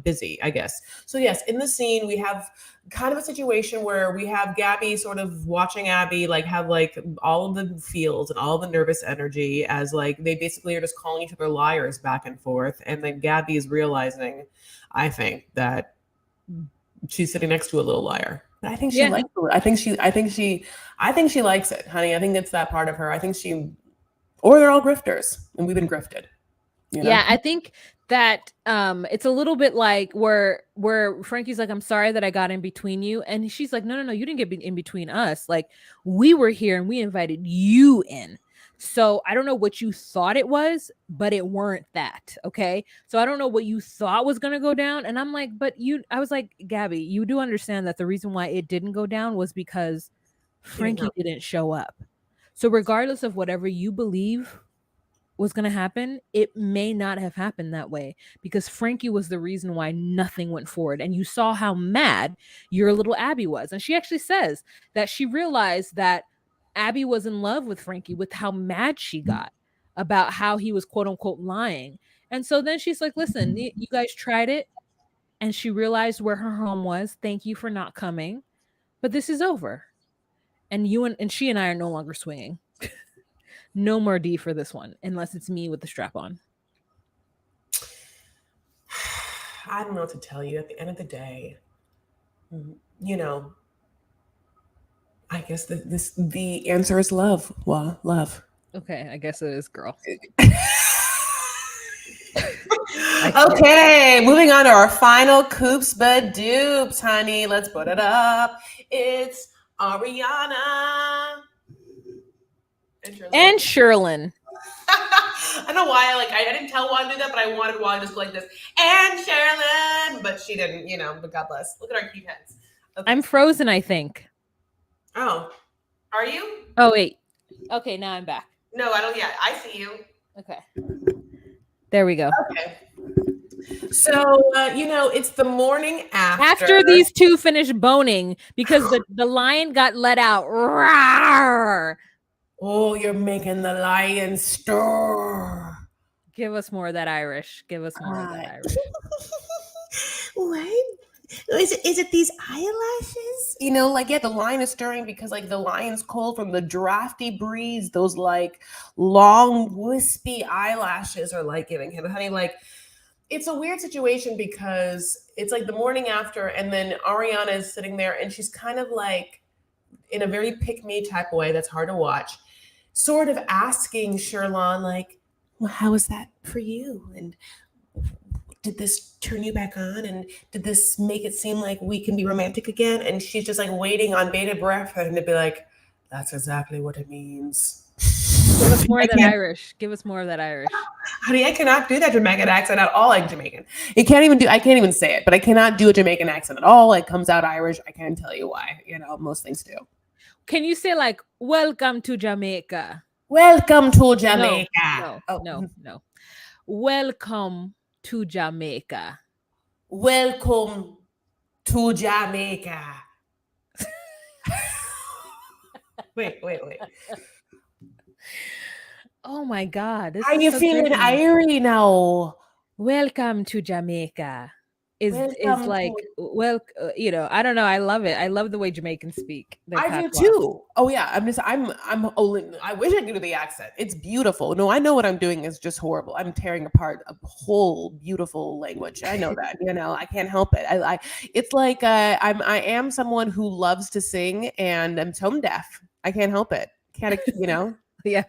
busy, I guess. So yes, in the scene we have kind of a situation where we have Gabby sort of watching Abby like have like all of the feels and all the nervous energy as like they basically are just calling each other liars back and forth. And then Gabby is realizing, I think, that she's sitting next to a little liar. I think she likes it. I think she likes it, honey. I think it's that part of her. I think or they're all grifters and we've been grifted. You know? Yeah, I think that it's a little bit like where Frankie's like, I'm sorry that I got in between you. And she's like, no, no, no, you didn't get in between us. Like, we were here and we invited you in. So I don't know what you thought it was, but it weren't that. Okay. So I don't know what you thought was gonna go down. And I'm like, but you I was like, Gabby, you do understand that the reason why it didn't go down was because You didn't Frankie know. didn't show up. So regardless of whatever you believe was going to happen, it may not have happened that way because Frankie was the reason why nothing went forward. And you saw how mad your little Abby was. And she actually says that she realized that Abby was in love with Frankie with how mad she got about how he was quote unquote lying. And so then she's like, listen, you guys tried it. And she realized where her home was. Thank you for not coming. But this is over. And and she and I are no longer swinging. No more D for this one, unless it's me with the strap on. I don't know what to tell you. At the end of the day, you know, I guess the answer is love. Well, love. Okay, I guess it is girl. Okay, moving on to our final coops but dupes, honey. Let's put it up. It's Ariana And Sherlyn. I don't know why. I didn't tell Juan to do that, but I wanted Juan to just go like this. And Sherilyn, but she didn't. But God bless. Look at our cute heads. Okay. I'm frozen, I think. Oh, are you? Oh wait. Okay, now I'm back. No, I don't yet. I see you. Okay. There we go. Okay. So it's the morning after. After these two finish boning because the lion got let out. Rawr! Oh, you're making the lion stir. Give us more of that Irish. Give us more of that Irish. What? Is it these eyelashes? The lion is stirring because the lion's cold from the drafty breeze. Those long wispy eyelashes are giving him, honey. It's a weird situation because it's the morning after, and then Ariana is sitting there, and she's kind of in a very pick me type of way that's hard to watch, sort of asking Sherlon, well, how is that for you? And did this turn you back on? And did this make it seem like we can be romantic again? And she's just waiting on bated breath for him to be like, that's exactly what it means. Give us more of that Irish. Give us more of that Irish. Honey, I cannot do that Jamaican accent at all like Jamaican. I can't even say it, but I cannot do a Jamaican accent at all. It comes out Irish. I can't tell you why. Most things do. Can you say welcome to Jamaica? Welcome to Jamaica. No. Welcome to Jamaica. Welcome to Jamaica. Wait. Oh my God. Are you feeling irie now? Welcome to Jamaica. Is I don't know. I love it. I love the way Jamaicans speak. I do too. Oh yeah. I wish I could do the accent. It's beautiful. No, I know what I'm doing is just horrible. I'm tearing apart a whole beautiful language. I know that. I can't help it. It's I am someone who loves to sing, and I'm tone deaf. I can't help it. Yeah.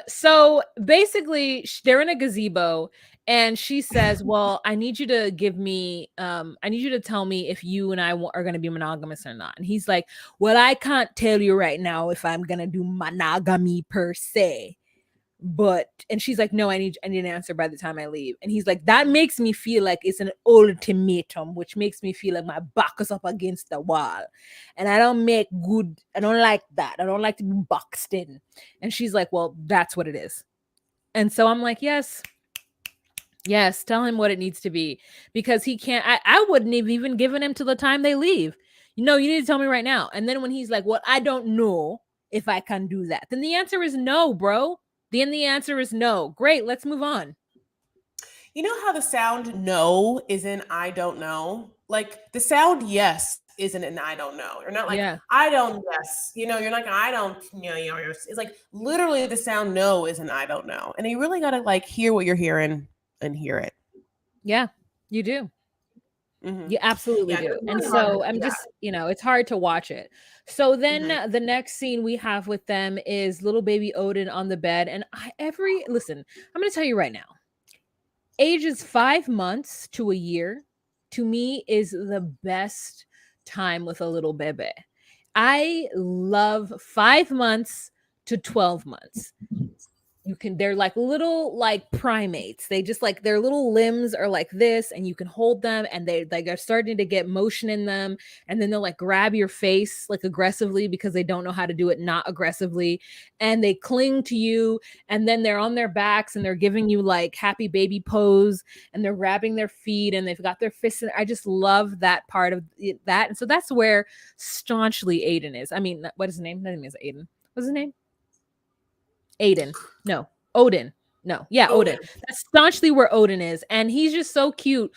So basically they're in a gazebo and she says, well, I need you to tell me if you and I are going to be monogamous or not. And he's like, well, I can't tell you right now if I'm going to do monogamy per se. And she's like, no, I need an answer by the time I leave. And he's like, that makes me feel like it's an ultimatum, which makes me feel like my back is up against the wall. And I don't like that. I don't like to be boxed in. And she's like, well, that's what it is. And so I'm like, yes, tell him what it needs to be, because he can't, I wouldn't have even given him till the time they leave. You need to tell me right now. And then when he's like, well, I don't know if I can do that, then the answer is no, bro. Then the answer is no. Great, let's move on. You know how the sound no is in I don't know? The sound yes isn't an I don't know. You're not I don't yes. You're not I don't it's literally the sound no is an I don't know. And you really gotta hear what you're hearing and hear it. Yeah, you do. Hmm. You absolutely Yeah, do. it's And really hard to so see I'm that. just, it's hard to watch it. So then Hmm. the next scene we have with them is little baby Odin on the bed. And listen, I'm going to tell you right now, ages 5 months to a year to me is the best time with a little bebe. I love 5 months to 12 months. They're like little like primates. They just like their little limbs are like this, and you can hold them, and they like are starting to get motion in them, and then they'll like grab your face like aggressively because they don't know how to do it not aggressively, and they cling to you, and then they're on their backs and they're giving you like happy baby pose, and they're grabbing their feet and they've got their fists in. I just love that part of that. And so that's where staunchly Aiden is. I mean, what is his name? His name is Aiden. What's his name? Aiden. No, Odin. No, yeah, Odin. Odin. That's staunchly where Odin is. And he's just so cute.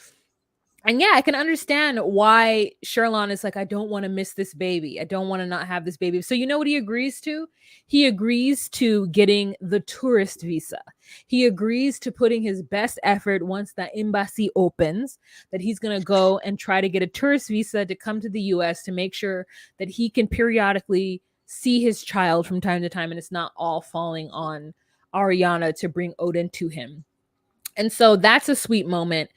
And yeah, I can understand why Sherlon is like, I don't want to miss this baby. I don't want to not have this baby. So, you know what he agrees to? He agrees to getting the tourist visa. He agrees to putting his best effort once the embassy opens, that he's going to go and try to get a tourist visa to come to the US to make sure that he can periodically see his child from time to time and it's not all falling on Ariana to bring Odin to him. And so that's a sweet moment.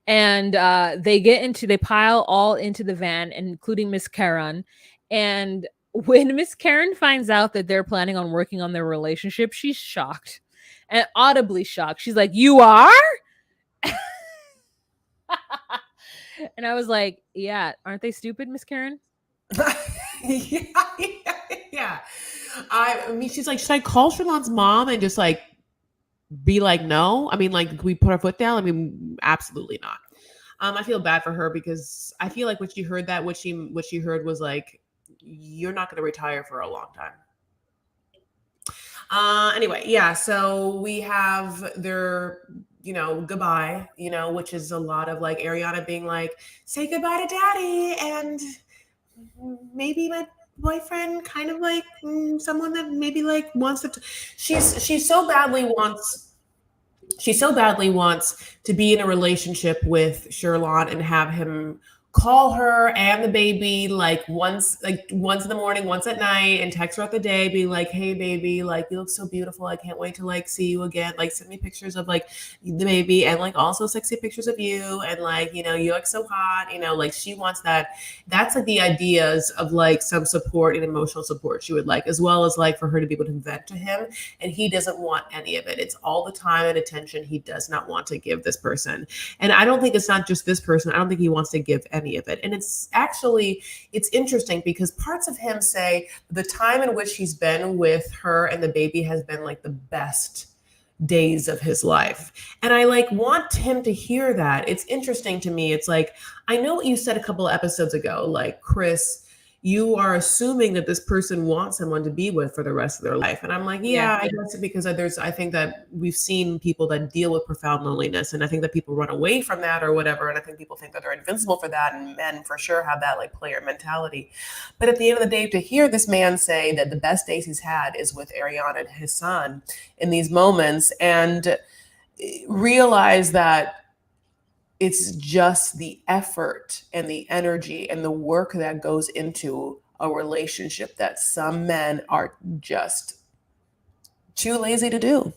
And they pile all into the van, including Miss Karen. And when Miss Karen finds out that they're planning on working on their relationship, she's shocked and audibly shocked. She's like, "You are?" And I was like, "Yeah, aren't they stupid, Miss Karen?" Yeah, yeah, yeah. I mean, she's like, should I call Shalon's mom and just like be like, no? I mean, like, we put our foot down. I mean, absolutely not. I feel bad for her because I feel like when she heard that, what she heard was like, you're not going to retire for a long time. Anyway, yeah. So we have their, goodbye, which is a lot of like Ariana being like, say goodbye to daddy, and maybe my boyfriend, kind of like someone that maybe like wants to. She's so badly wants. She so badly wants to be in a relationship with Sherlon and have him call her and the baby like once in the morning, once at night, and text her at the day, be like, hey baby, like you look so beautiful. I can't wait to like see you again. Like send me pictures of like the baby and like also sexy pictures of you, and like, you look so hot, like she wants that. That's like the ideas of like some support and emotional support she would like, as well as like for her to be able to vent to him, and he doesn't want any of it. It's all the time and attention he does not want to give this person. And I don't think it's not just this person. I don't think he wants to give any of it. And it's interesting because parts of him say the time in which he's been with her and the baby has been like the best days of his life. And I like want him to hear that. It's interesting to me. It's like, I know what you said a couple of episodes ago, like, Chris, you are assuming that this person wants someone to be with for the rest of their life. And I'm like, Yeah. yeah, I guess because I think that we've seen people that deal with profound loneliness. And I think that people run away from that or whatever. And I think people think that they're invincible for that. And men for sure have that like player mentality. But at the end of the day, to hear this man say that the best days he's had is with Ariana and his son in these moments, and realize that it's just the effort and the energy and the work that goes into a relationship that some men are just too lazy to do.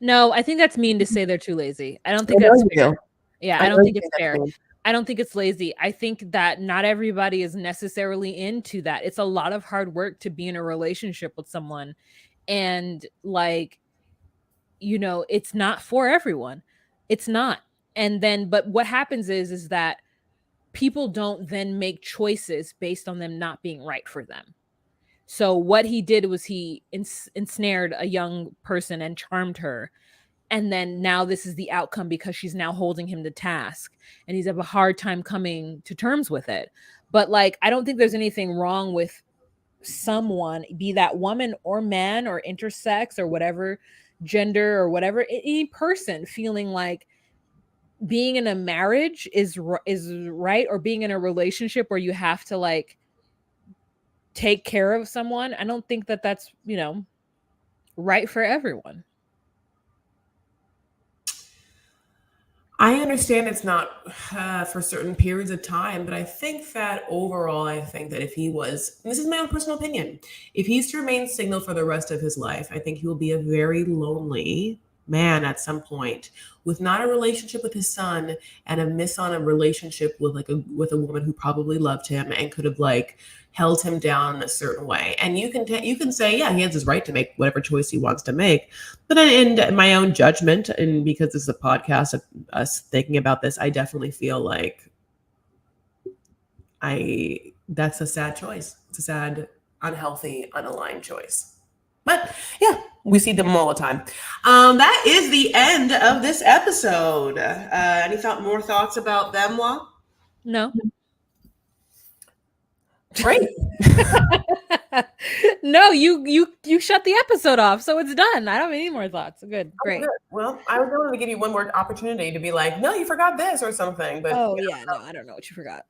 No, I think that's mean to say they're too lazy. I don't I think know that's you fair. do. Yeah, I I know don't you think it's think that's fair. mean. I don't think it's lazy. I think that not everybody is necessarily into that. It's a lot of hard work to be in a relationship with someone. And like, it's not for everyone. It's not. And then, but what happens is that people don't then make choices based on them not being right for them. So what he did was he ensnared a young person and charmed her, and then now this is the outcome because she's now holding him to task and he's have a hard time coming to terms with it. But like, I don't think there's anything wrong with someone, be that woman or man or intersex or whatever gender or whatever, any person feeling like being in a marriage is right, or being in a relationship where you have to like take care of someone. I don't think that that's, right for everyone. I understand it's not for certain periods of time, but I think that overall, I think that if he was, and this is my own personal opinion, if he's to remain single for the rest of his life, I think he will be a very lonely man at some point with not a relationship with his son and a miss on a relationship with with a woman who probably loved him and could have like held him down in a certain way. And you can say, yeah, he has his right to make whatever choice he wants to make. But in my own judgment, and because this is a podcast of us thinking about this, I definitely feel like I that's a sad choice. It's a sad, unhealthy, unaligned choice. But yeah, we see them all the time. That is the end of this episode. More thoughts about them, Law? No. Great. No, you shut the episode off, so it's done. I don't have any more thoughts. Good, great. Good. Well, I was going to give you one more opportunity to be like, no, you forgot this or something. But Oh yeah, no, I don't know what you forgot.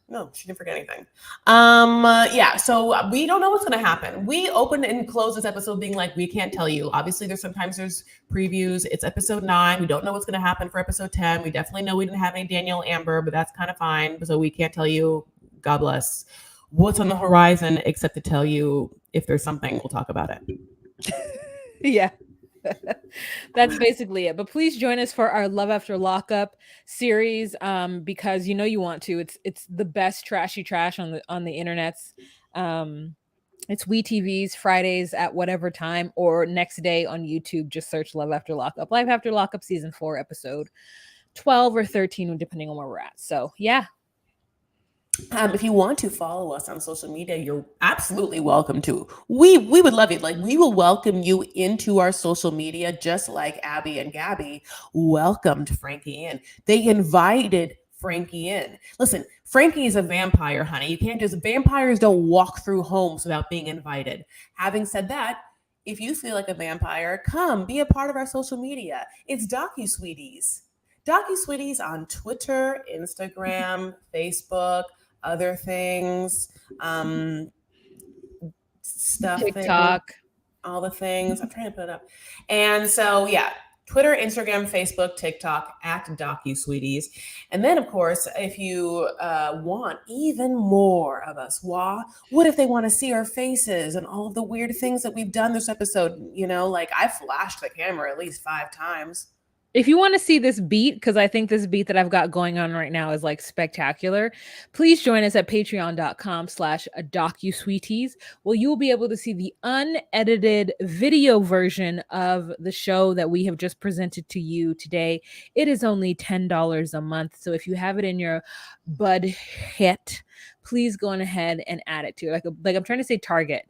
no, she didn't forget anything. Yeah, so we don't know what's going to happen. We open and close this episode being like, we can't tell you. Obviously, there's previews. It's episode 9. We don't know what's going to happen for episode 10. We definitely know we didn't have any Daniel Amber, but that's kind of fine. So we can't tell you, God bless, what's on the horizon, except to tell you if there's something, we'll talk about it. Yeah. That's basically it. But please join us for our Love After Lockup series, because you know you want to. It's the best trashy trash on the internets. It's WeTV's Fridays at whatever time or next day on YouTube. Just search Love After Lockup. Live After Lockup season 4, episode 12 or 13, depending on where we're at. So yeah. If you want to follow us on social media, you're absolutely welcome to. We would love it. Like, we will welcome you into our social media, just like Abby and Gabby welcomed Frankie in. They invited Frankie in. Listen, Frankie is a vampire, honey. You can't just, vampires don't walk through homes without being invited. Having said that, if you feel like a vampire, come be a part of our social media. It's DocuSweeties. DocuSweeties on Twitter, Instagram, Facebook, other things, stuff, TikTok, all the things. I'm trying to put it up. And so, yeah, Twitter, Instagram, Facebook, TikTok at DocuSweeties. And then, of course, if you want even more of us, what if they want to see our faces and all of the weird things that we've done this episode? You know, like I flashed the camera at least 5 times. If you want to see this beat, because I think this beat that I've got going on right now is like spectacular, please join us at patreon.com/DocuSweeties, where you will be able to see the unedited video version of the show that we have just presented to you today. It is only $10 a month. So if you have it in your budget, please go on ahead and add it to it. Like I'm trying to say Target.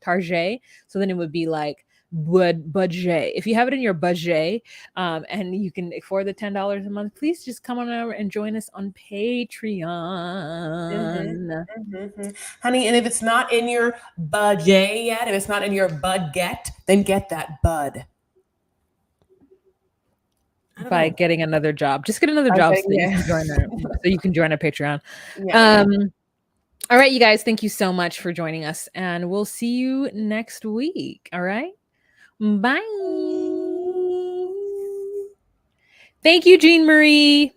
So then it would be like budget. If you have it in your budget, and you can afford the $10 a month, please just come on over and join us on Patreon. Honey, and if it's not in your budget yet, if it's not in your budget, then get that bud. By getting another job. Just get another job so you can join our Patreon. Yeah. All right, you guys, thank you so much for joining us, and we'll see you next week. All right. Bye. Thank you, Jean Marie.